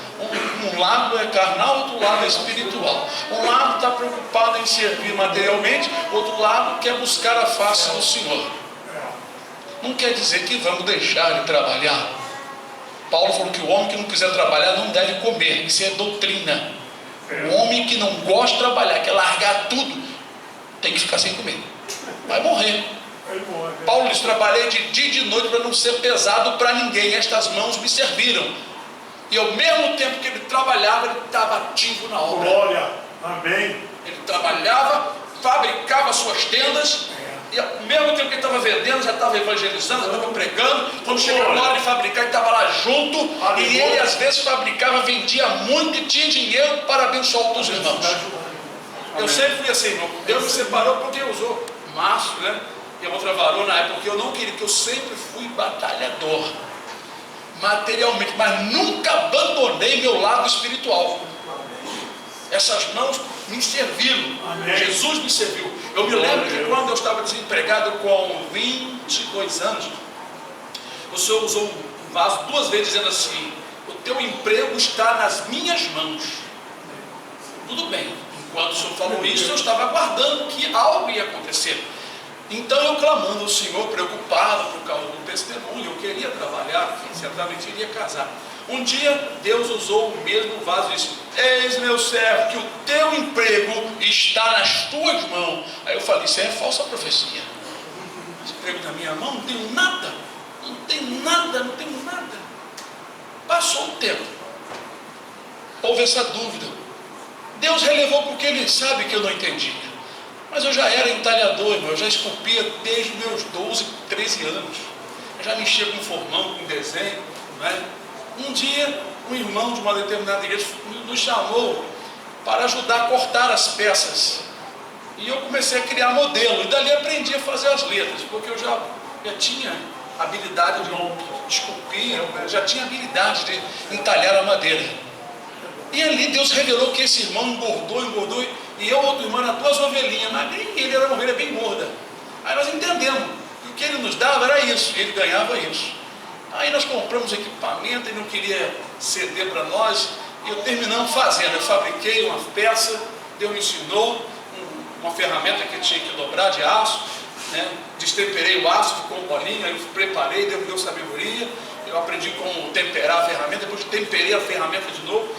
Um lado é carnal, outro lado é espiritual. Um lado está preocupado em servir materialmente, outro lado quer buscar a face do Senhor. Não quer dizer que vamos deixar de trabalhar. Paulo falou que o homem que não quiser trabalhar não deve comer. Isso é doutrina. O homem que não gosta de trabalhar, quer largar tudo, tem que ficar sem comer. Vai morrer. Paulo diz: trabalhei de dia e de noite para não ser pesado para ninguém. Estas mãos me serviram. E ao mesmo tempo que ele trabalhava, ele estava ativo na obra. Glória, amém. Ele trabalhava, fabricava suas tendas, e ao mesmo tempo que ele estava vendendo, já estava evangelizando, já estava pregando. Quando chegou a hora de fabricar, ele estava lá junto. Aleluia. E ele às vezes fabricava, vendia muito e tinha dinheiro para abençoar outros irmãos. Eu sempre fui assim, irmão. Deus me separou porque usou Márcio, né? E a outra varou na época, porque eu não queria, porque eu sempre fui batalhador materialmente, mas nunca abandonei meu lado espiritual. Essas mãos me serviram. Amém. Jesus me serviu. Eu me lembro que quando eu estava desempregado com 22 anos, o Senhor usou um vaso 2 vezes dizendo assim: o teu emprego está nas minhas mãos. Tudo bem. Enquanto o Senhor falou isso, eu estava aguardando que algo ia acontecer. Então eu clamando ao Senhor, preocupado por causa do testemunho, eu queria trabalhar, certamente iria casar. Um dia Deus usou o mesmo vaso e disse: eis, meu servo, que o teu emprego está nas tuas mãos. Aí eu falei: isso é falsa profecia. Esse emprego na minha mão, não tenho nada, não tenho nada, não tenho nada. Passou o tempo, houve essa dúvida. Deus relevou porque Ele sabe que eu não entendia. Mas eu já era entalhador, irmão. Eu já esculpia desde meus 12, 13 anos. Eu já mexia com formão, com desenho, né? Um dia, um irmão de uma determinada igreja nos chamou para ajudar a cortar as peças. E eu comecei a criar modelo. E dali aprendi a fazer as letras, porque eu já tinha habilidade de esculpir, eu já tinha habilidade de entalhar a madeira. E ali Deus revelou que esse irmão engordou, e eu, outro irmão, era 2 ovelhinhas, mas ele era uma ovelha bem gorda. Aí nós entendemos que o que ele nos dava era isso, e ele ganhava isso. Aí nós compramos equipamento, ele não queria ceder para nós, e eu terminamos fazendo. Eu fabriquei uma peça, Deus me ensinou uma ferramenta que tinha que dobrar de aço, né? Destemperei o aço, ficou bolinha, eu preparei, Deus me deu sabedoria, eu aprendi como temperar a ferramenta, depois temperei a ferramenta de novo,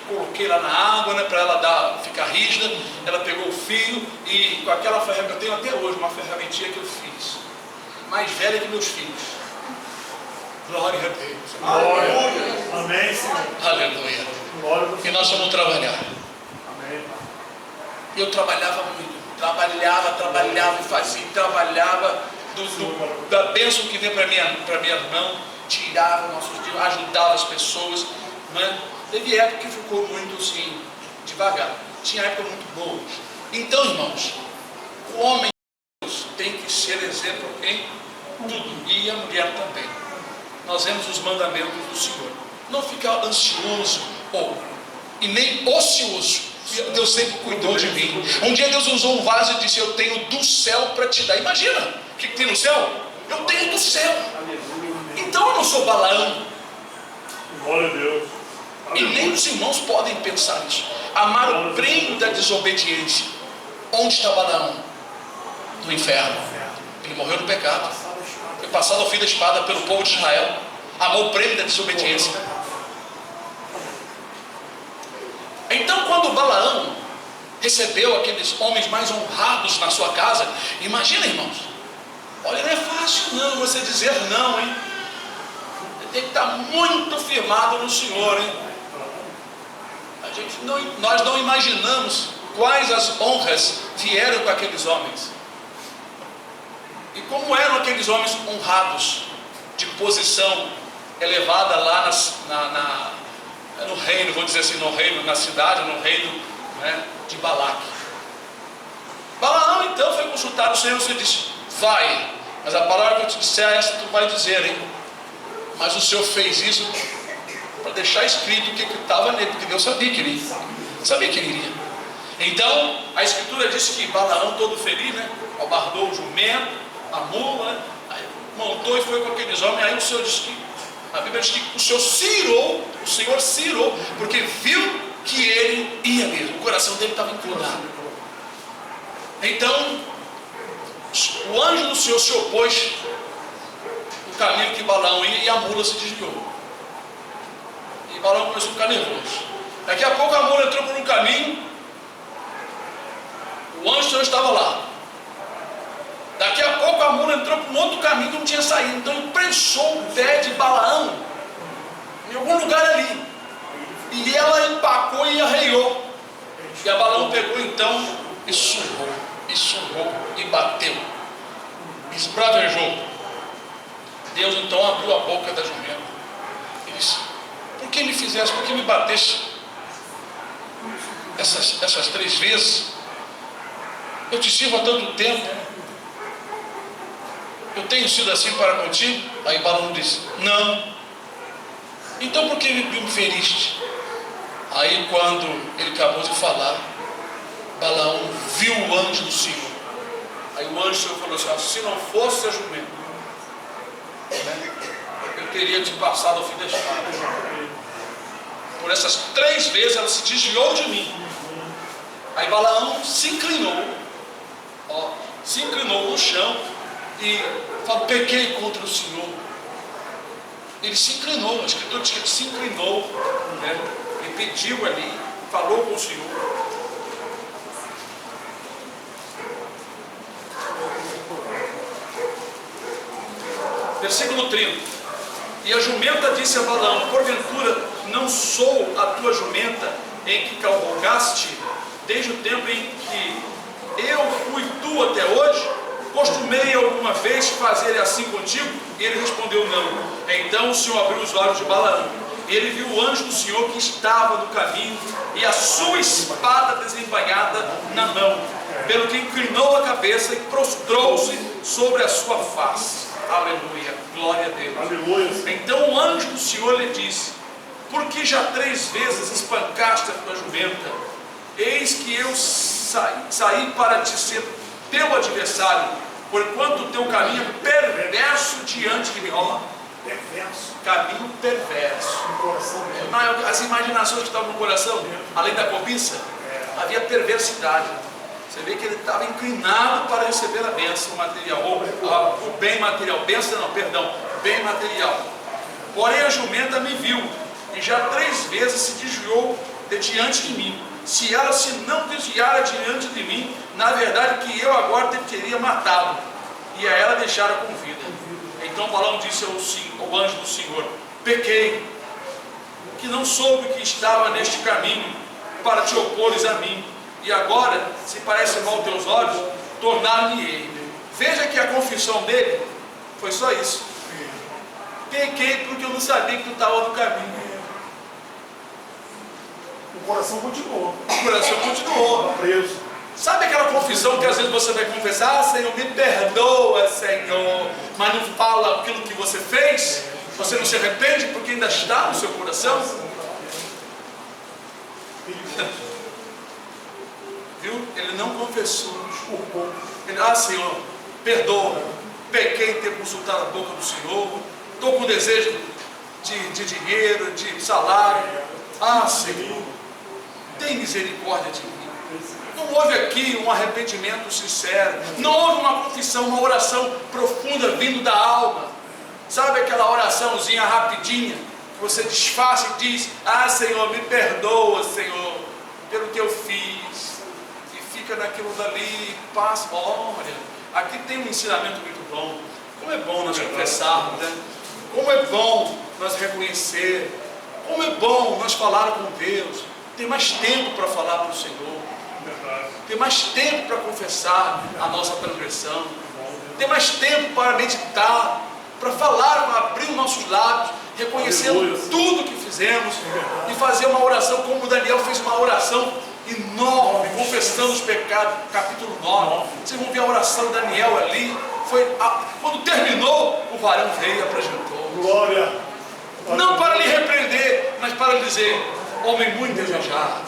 coloquei lá na água, né, para ela ficar rígida. Ela pegou o fio e com aquela ferramenta, eu tenho até hoje uma ferramentinha que eu fiz, mais velha que meus filhos. Glória a Deus. Aleluia. Amém, Senhor. Aleluia. E nós vamos trabalhar. Amém. E eu trabalhava muito, trabalhava, fazia, trabalhava da bênção que veio para minha mão, tirava nossos dias, ajudava as pessoas, né? Teve época que ficou muito assim, devagar. Tinha época muito boa. Então, irmãos, o homem de Deus tem que ser exemplo em tudo, e a mulher também. Nós vemos os mandamentos do Senhor. Não ficar ansioso e nem ocioso. Deus sempre cuidou de mim. Um dia Deus usou um vaso e disse: eu tenho do céu para te dar. Imagina, o que tem no céu? Eu tenho do céu. Então eu não sou Balaão. Glória a Deus. E nem os irmãos podem pensar isso. Amar o prêmio da desobediência. Onde está Balaão? No inferno. Ele morreu no pecado. Foi passado ao fio da espada pelo povo de Israel. Amou o prêmio da desobediência. Então, quando Balaão recebeu aqueles homens mais honrados na sua casa, imagina, irmãos, olha, não é fácil não você dizer não, hein? Tem que estar muito firmado no Senhor, hein? Nós não imaginamos quais as honras vieram com aqueles homens. E como eram aqueles homens honrados, de posição elevada lá no reino, vou dizer assim, no reino, na cidade, no reino, né, de Balaque. Balaão então foi consultar o Senhor, e disse: vai, mas a palavra que eu te disser, essa tu vai dizer, hein? Mas o Senhor fez isso para deixar escrito o que estava nele, porque Deus sabia que ele iria. Então, a Escritura diz que Balaão, todo feliz, né, albardou o jumento, a mula, né? Aí montou e foi com aqueles homens. Aí o Senhor diz que, a Bíblia diz que o Senhor cirou, porque viu que ele ia mesmo, o coração dele estava inclinado. Então, o anjo do Senhor se opôs no caminho que Balaão ia e a mula se desviou. E Balaão começou a ficar nervoso. Daqui a pouco a mula entrou por um caminho, o anjo do Senhor estava lá. Daqui a pouco a mula entrou por um outro caminho que não tinha saído. Então ele prensou o pé de Balaão em algum lugar ali. E ela empacou e arreiou. E a Balaão pegou então e surrou e bateu, esbravejou. Deus então abriu a boca da jumenta e disse: por que me fizeste, por que me bateste essas 3 vezes? Eu te sirvo há tanto tempo, eu tenho sido assim para contigo? Aí Balaão disse: não. Então por que me feriste? Aí quando ele acabou de falar, Balaão viu o anjo do Senhor. Aí o anjo do Senhor falou assim: se não fosse a jumenta, eu teria te passado ao fim da espada. Por essas 3 vezes ela se desviou de mim. Aí Balaão se inclinou no chão e falou: pequei contra o Senhor. Ele se inclinou, a Escritura diz que ele se inclinou, né? E pediu ali, falou com o Senhor. Versículo 30. E a jumenta disse a Balaão: porventura não sou a tua jumenta em que cavalgaste desde o tempo em que eu fui tu até hoje? Costumei alguma vez fazer assim contigo? E ele respondeu: não. Então o Senhor abriu os olhos de Balaão. Ele viu o anjo do Senhor que estava no caminho e a sua espada desembainhada na mão, pelo que inclinou a cabeça e prostrou-se sobre a sua face. Aleluia, glória a Deus. Aleluia. Então o anjo do Senhor lhe disse: por que já 3 vezes espancaste a tua jumenta? Eis que eu saí para te ser teu adversário, porquanto o teu caminho é perverso diante de mim. Ó, Perverso. caminho perverso. No coração dele. As imaginações que estavam no coração, além da cobiça, havia perversidade. Você vê que ele estava inclinado para receber a bênção material, ou o bem material. Bênção não, perdão, bem material. Porém a jumenta me viu, e já 3 vezes se desviou de diante de mim. Se ela se não desviara diante de mim, na verdade que eu agora teria matado, e a ela deixara com vida. Então Balaão disse ao anjo do Senhor: pequei, que não soube que estava neste caminho para te opores a mim, e agora, se parece mal aos teus olhos, tornar-me-ei. Veja que a confissão dele foi só isso: pequei porque eu não sabia que tu estava no caminho. O coração continuou. O coração continuou. Estava preso. Sabe aquela confissão que às vezes você vai confessar: Senhor, me perdoa, Senhor, mas não fala aquilo que você fez? Você não se arrepende porque ainda está no seu coração? Viu? Ele não confessou. Ele: Senhor, perdoa, pequei em ter consultado a boca do Senhor, estou com desejo de dinheiro, de salário. Senhor, tem misericórdia de mim. Não houve aqui um arrependimento sincero, não houve uma confissão, uma oração profunda vindo da alma. Sabe aquela oraçãozinha rapidinha, que você desfaz e diz: Senhor, me perdoa, Senhor, pelo que eu fiz, e fica naquilo dali, passa. Olha, aqui tem um ensinamento muito bom. Como é bom nós confessarmos, né? Como é bom nós reconhecer, como é bom nós falar com Deus. Tem mais tempo para falar para o Senhor, tem mais tempo para confessar a nossa transgressão, tem mais tempo para meditar, para falar, para abrir os nossos lábios, reconhecendo tudo que fizemos, e fazer uma oração como Daniel fez, uma oração enorme, confessando os pecados. Capítulo 9, vocês vão ver a oração de Daniel ali. Quando terminou, o varão veio e apresentou. Glória. Não para lhe repreender, mas para lhe dizer: homem muito desejado,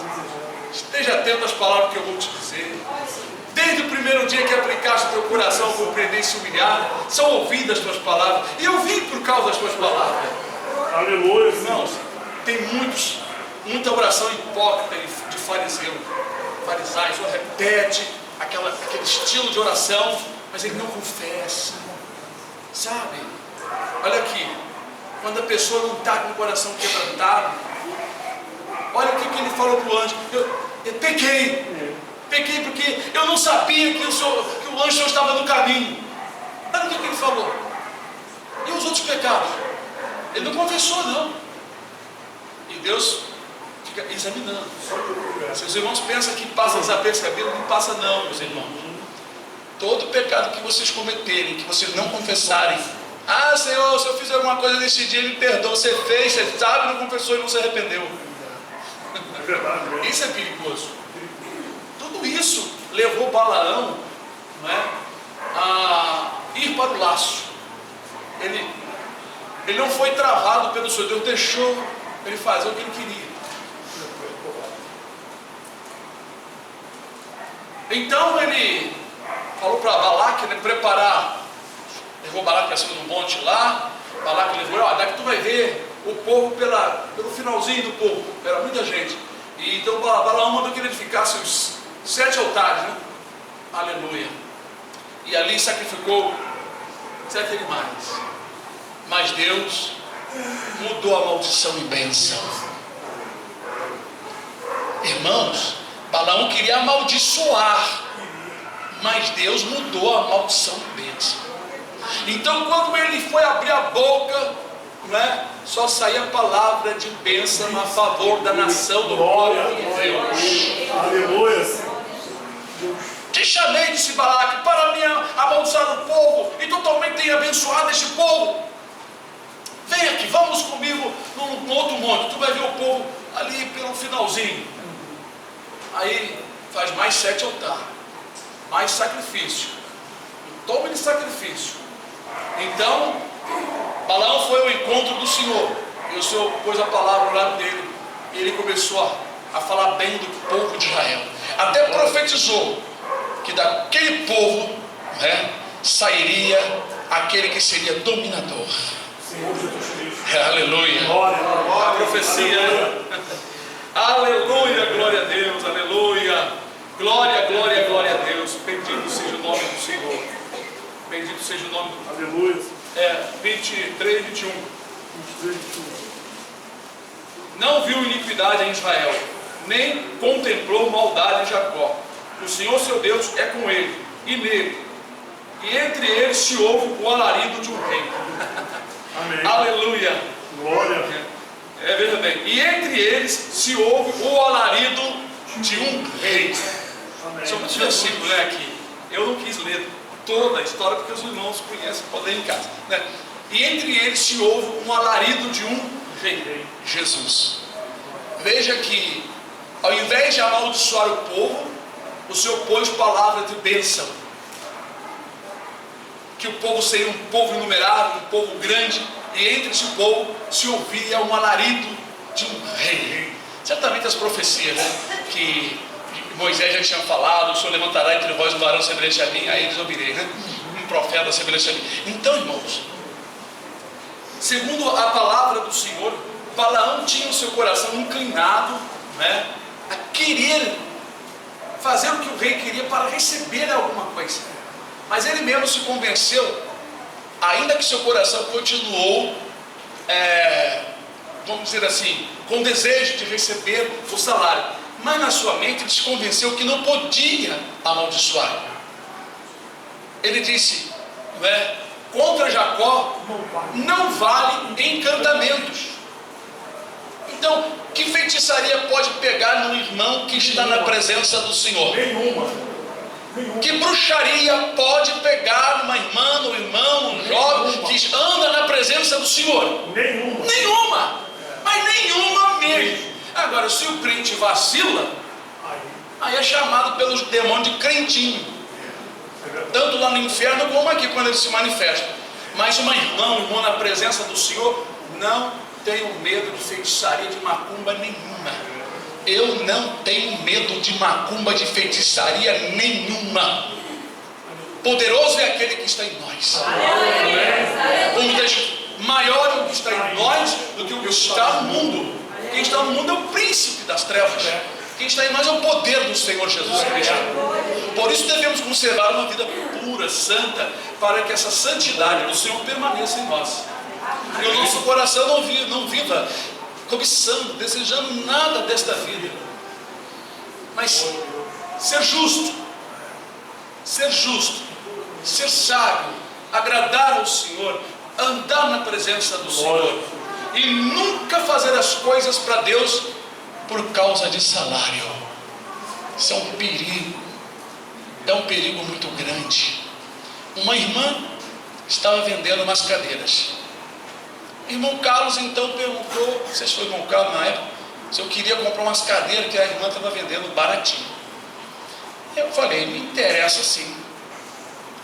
esteja atento às palavras que eu vou te dizer. Desde o primeiro dia que aplicaste o teu coração compreender e se humilhar, são ouvidas as tuas palavras. E eu vim por causa das tuas palavras. Aleluia. Irmãos, tem muita oração hipócrita de fariseu. Farisaios, só repete aquele estilo de oração, mas ele não confessa. Sabe? Olha aqui, quando a pessoa não está com o coração quebrantado, olha o que ele falou para o anjo: eu pequei porque eu não sabia que o anjo estava no caminho. Olha o que ele falou. E os outros pecados? Ele não confessou, não. E Deus fica examinando. Se os irmãos pensam que passa desapercebido, não passa não, meus irmãos. Todo pecado que vocês cometerem, que vocês não confessarem: ah, Senhor, se eu fizer alguma coisa nesse dia, me perdoa. Você fez, você sabe, não confessou e não se arrependeu. É verdade. Isso é perigoso. Tudo isso levou Balaão, não é, a ir para o laço. Ele não foi travado pelo Senhor. Deus deixou ele fazer o que ele queria. Então ele falou para Balaque, né, preparar. Levou Balaque para cima do monte lá. Balaque levou: ó, daqui tu vai ver o povo pelo finalzinho do povo. Era muita gente. E então Balaão mandou que ele edificasse os 7 altares, né? Aleluia. E ali sacrificou 7 animais. Mas Deus mudou a maldição em bênção. Irmãos, Balaão queria amaldiçoar, mas Deus mudou a maldição em bênção. Então, quando ele foi abrir a boca, né, só saía palavra de bênção a favor da nação do povo de Deus. Aleluia. Te chamei, disse Balaque, para me amaldiçoar o povo e totalmente abençoar este povo. Vem aqui, vamos comigo num outro monte. Tu vai ver o povo ali pelo finalzinho. Aí faz mais 7 altares, mais sacrifício. Toma de sacrifício. Então Balaão foi ao encontro do Senhor, e o Senhor pôs a palavra ao lado dele, e ele começou a falar bem do povo de Israel. Até profetizou que daquele povo, né, sairia aquele que seria dominador. Senhor Jesus Cristo. Aleluia. Glória, A profecia. Aleluia, glória a Deus, aleluia. Glória, glória, glória a Deus. Bendito seja o nome do Senhor. Bendito seja o nome do Aleluia. 23, 21. 23, 21. Não viu iniquidade em Israel, nem contemplou maldade em Jacó. O Senhor seu Deus é com ele, e nele, e entre eles se ouve o alarido de um rei. Amém. Aleluia. Glória. Veja bem, e entre eles se ouve o alarido de um rei. Amém. São muitos versículos, né, aqui. Eu não quis ler toda a história porque os irmãos conhecem, podem ir em casa, né? E entre eles se ouve um alarido de um rei, Jesus. Veja que, ao invés de amaldiçoar o povo, o Senhor pôs palavra de bênção. Que o povo seria um povo inumerável, um povo grande, e entre esse povo se ouvia um alarido de um rei. Certamente as profecias, né, que Moisés já tinha falado: o Senhor levantará entre vós um varão semelhante a mim, a eles ouvirei, né? Um profeta semelhante a mim. Então, irmãos, segundo a palavra do Senhor, Balaão tinha o seu coração inclinado, né, a querer fazer o que o rei queria para receber alguma coisa. Mas ele mesmo se convenceu, ainda que seu coração continuou, vamos dizer assim, com desejo de receber o salário, mas na sua mente ele se convenceu que não podia amaldiçoar. Ele disse, né, contra Jacó não vale encantamentos. Então, que feitiçaria pode pegar no irmão que está na presença do Senhor? Nenhuma. Que bruxaria pode pegar numa irmã, no irmão, no jovem que anda na presença do Senhor? Nenhuma. Nenhuma. Mas nenhuma mesmo. Agora, se o crente vacila, aí é chamado pelos demônios de crentinho. Tanto lá no inferno como aqui quando ele se manifesta. Mas uma irmã, um irmão na presença do Senhor, não tenho medo de feitiçaria, de macumba nenhuma. Eu não tenho medo de macumba, de feitiçaria nenhuma. Poderoso é aquele que está em nós. Como diz, maior é o que está em nós do que o que está no mundo. Quem está no mundo é o príncipe das trevas. Quem está em nós é o poder do Senhor Jesus Cristo. Por isso devemos conservar uma vida pura, santa, para que essa santidade do Senhor permaneça em nós. E o nosso coração não viva cobiçando, desejando nada desta vida. Mas ser justo, ser sábio, agradar ao Senhor, andar na presença do Senhor e nunca fazer as coisas para Deus por causa de salário. Isso é um perigo muito grande. Uma irmã estava vendendo umas cadeiras. O irmão Carlos então perguntou, não sei se foi o irmão Carlos na época, se eu queria comprar umas cadeiras que a irmã estava vendendo baratinho. Eu falei, me interessa sim.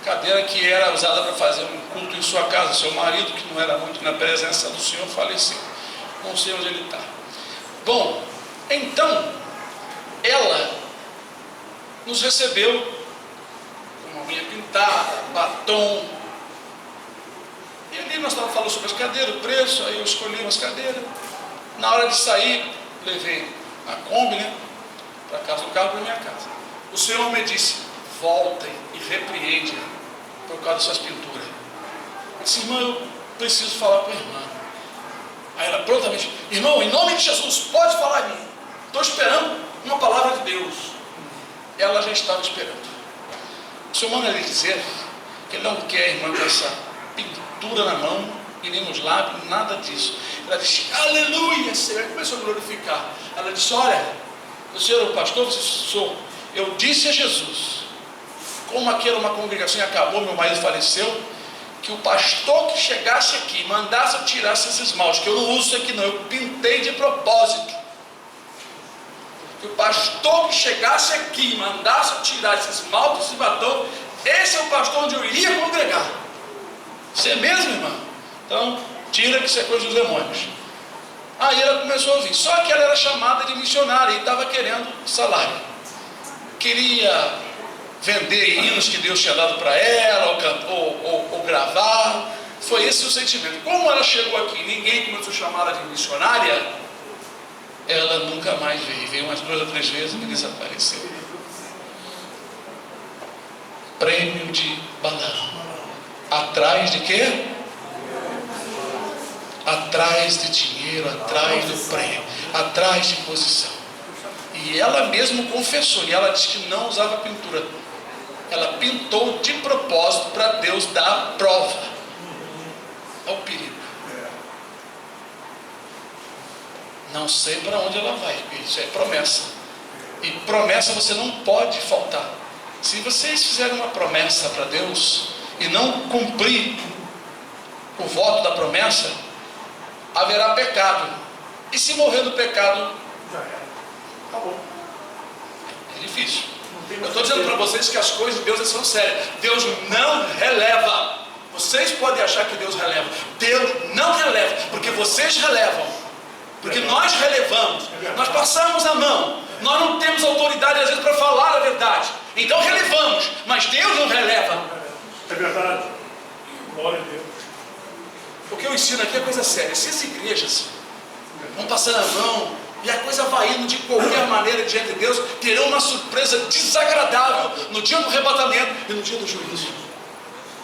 Cadeira que era usada para fazer um culto em sua casa. Seu marido, que não era muito na presença do Senhor, faleceu. Não sei onde ele está. Bom, então ela nos recebeu com uma unha pintada, batom. E ali nós estávamos falando sobre as cadeiras, o preço. Aí eu escolhi umas cadeiras. Na hora de sair, levei a Kombi, para casa do carro, para minha casa. O Senhor me disse, voltem e repreende por causa das suas pinturas. Eu disse, irmã, eu preciso falar com a irmã. Aí ela prontamente, irmão, em nome de Jesus, pode falar em mim. Estou esperando uma palavra de Deus. Ela já estava esperando. O Senhor manda lhe dizer que ele não quer, irmã, com essa pintura na mão e nem nos lábios, nada disso. Ela disse, aleluia, Senhor. Aí começou a glorificar. Ela disse, olha, o senhor é o pastor? Eu disse a Jesus, como aqui era uma congregação e acabou, meu marido faleceu, que o pastor que chegasse aqui, mandasse eu tirasse esses esmaltes, que eu não uso isso aqui não, eu pintei de propósito. Que o pastor que chegasse aqui, mandasse eu tirar esses esmaltes e batom, esse é o pastor onde eu iria congregar. Você mesmo, irmã? Então, tira que isso é coisa dos demônios. Aí ela começou a ouvir, só que ela era chamada de missionária e estava querendo salário. Queria vender hinos que Deus tinha dado para ela, ou gravar. Foi esse o sentimento. Como ela chegou aqui, ninguém começou a chamá-la de missionária, ela nunca mais veio umas 2 ou 3 vezes e desapareceu. Prêmio de Balaão. Atrás de quê? Atrás de dinheiro, atrás do prêmio, atrás de posição. E ela mesma confessou, e ela disse que não usava pintura. Ela pintou de propósito para Deus dar a prova. Olha o perigo. Não sei para onde ela vai, isso é promessa. E promessa você não pode faltar. Se vocês fizerem uma promessa para Deus e não cumprir o voto da promessa, haverá pecado. E se morrer no pecado, Já era. Acabou. é difícil. Eu estou dizendo para vocês que as coisas de Deus são sérias. Deus não releva. Vocês podem achar que Deus releva. Deus não releva, porque vocês relevam. Porque nós relevamos. Nós passamos a mão. Nós não temos autoridade às vezes para falar a verdade. Então relevamos, mas Deus não releva. É verdade. Glória a Deus. O que eu ensino aqui é coisa séria. Se as igrejas vão passando a mão e a coisa vai indo de qualquer maneira diante de Deus, terão uma surpresa desagradável no dia do arrebatamento e no dia do juízo.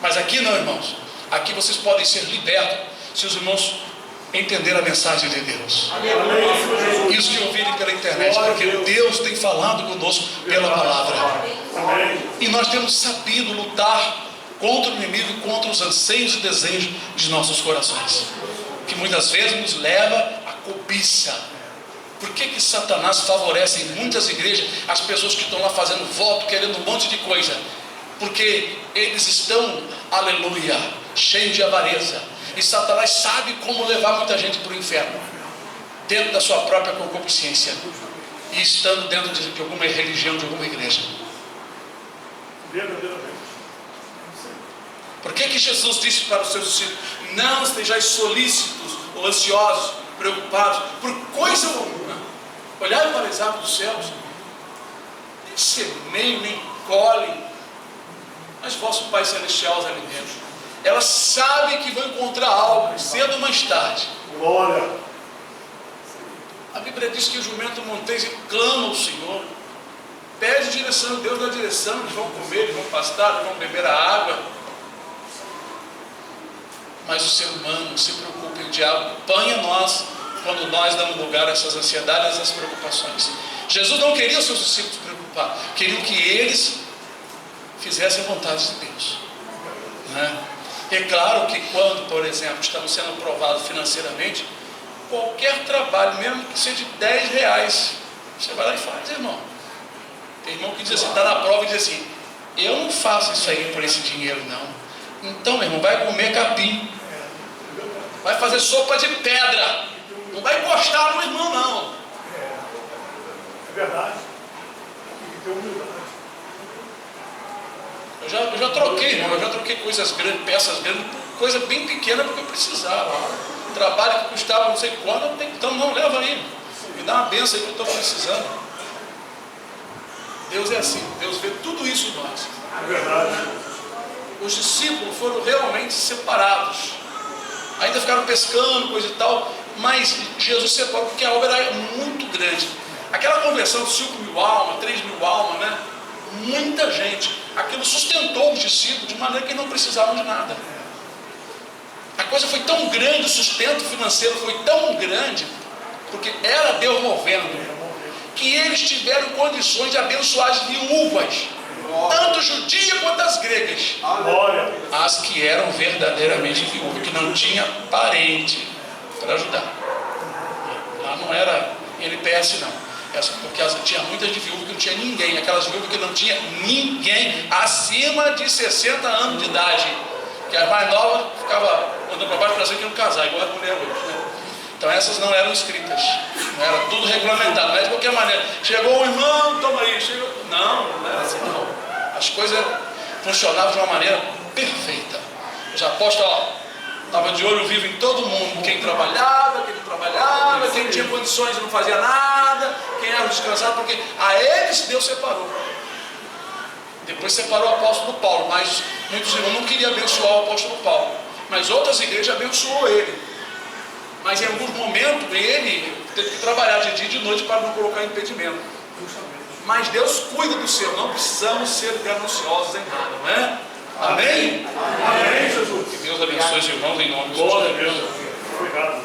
Mas aqui não, irmãos. Aqui vocês podem ser libertos se os irmãos entenderem a mensagem de Deus. Amém. Isso que ouvirem pela internet, porque Deus tem falado conosco pela palavra. Amém. E nós temos sabido lutar contra o inimigo e contra os anseios e desejos de nossos corações, que muitas vezes nos leva à cobiça. Por que Satanás favorece em muitas igrejas as pessoas que estão lá fazendo voto, querendo um monte de coisa? Porque eles estão, aleluia, cheios de avareza. E Satanás sabe como levar muita gente para o inferno, dentro da sua própria concupiscência, e estando dentro de alguma religião, de alguma igreja. Verdadeiramente. Por que Jesus disse para os seus discípulos: não estejais solícitos ou ansiosos, preocupados por coisa alguma? Olhai para as aves dos céus, nem semeiam, nem colhem, mas antes vosso Pai Celestial os alimenta. Elas sabem que vão encontrar algo, cedo ou mais tarde. Glória. A Bíblia diz que o jumento montês clama ao Senhor, pede direção, Deus dá direção, eles vão comer, eles vão pastar, eles vão beber a água. Mas o ser humano se preocupa e o diabo apanha nós quando nós damos lugar a essas ansiedades, a essas preocupações. Jesus não queria os seus discípulos se preocupar, queria que eles fizessem a vontade de Deus, né? É claro que quando, por exemplo, estamos sendo provados financeiramente, qualquer trabalho, mesmo que seja de 10 reais, você vai lá e faz, irmão. Tem irmão que diz assim, está na prova e diz assim, eu não faço isso aí por esse dinheiro não. Então, meu irmão, vai comer capim, vai fazer sopa de pedra, não vai encostar no irmão não. É verdade. Tem que ter humildade. Eu já troquei, irmão, eu já troquei coisas grandes, peças grandes, por coisa bem pequena porque eu precisava. Trabalho que custava não sei quanto, eu tenho, então não, leva aí, me dá uma benção aí que eu estou precisando. Deus é assim, Deus vê tudo isso em nós. É verdade. Os discípulos foram realmente separados, ainda ficaram pescando, coisa e tal, mas Jesus separou porque a obra era muito grande. Aquela conversão de 5.000 almas, 3.000 almas, né? Muita gente, aquilo sustentou os discípulos de maneira que não precisavam de nada. A coisa foi tão grande, o sustento financeiro foi tão grande, porque era Deus movendo, que eles tiveram condições de abençoar as viúvas, tanto judias quanto as gregas, as que eram verdadeiramente viúvas, que não tinha parente para ajudar. Lá não era NPS não. Porque tinha muitas de viúvas que não tinha ninguém, aquelas viúvas que não tinha ninguém acima de 60 anos de idade, que as mais novas ficavam andando para baixo para cima que não casar, igual as mulheres hoje, né? Então essas não eram escritas, não era tudo regulamentado, mas de qualquer maneira, chegou um irmão, toma aí, chegou. Não era assim não. As coisas funcionavam de uma maneira perfeita. Os apóstolos estavam de olho vivo em todo mundo, quem trabalhava, quem não trabalhava, quem tinha condições e não fazia nada, quem era descansado, porque a eles Deus separou. Depois separou o apóstolo Paulo, mas muitos irmãos não queriam abençoar o apóstolo Paulo, mas outras igrejas abençoou ele. Mas em alguns momentos ele teve que trabalhar de dia e de noite para não colocar impedimento. Mas Deus cuida do seu, não precisamos ser gananciosos em nada, não é? Amém? Amém, Jesus. Que Deus abençoe os irmãos em nome de Glória a Jesus. Deus. Obrigado.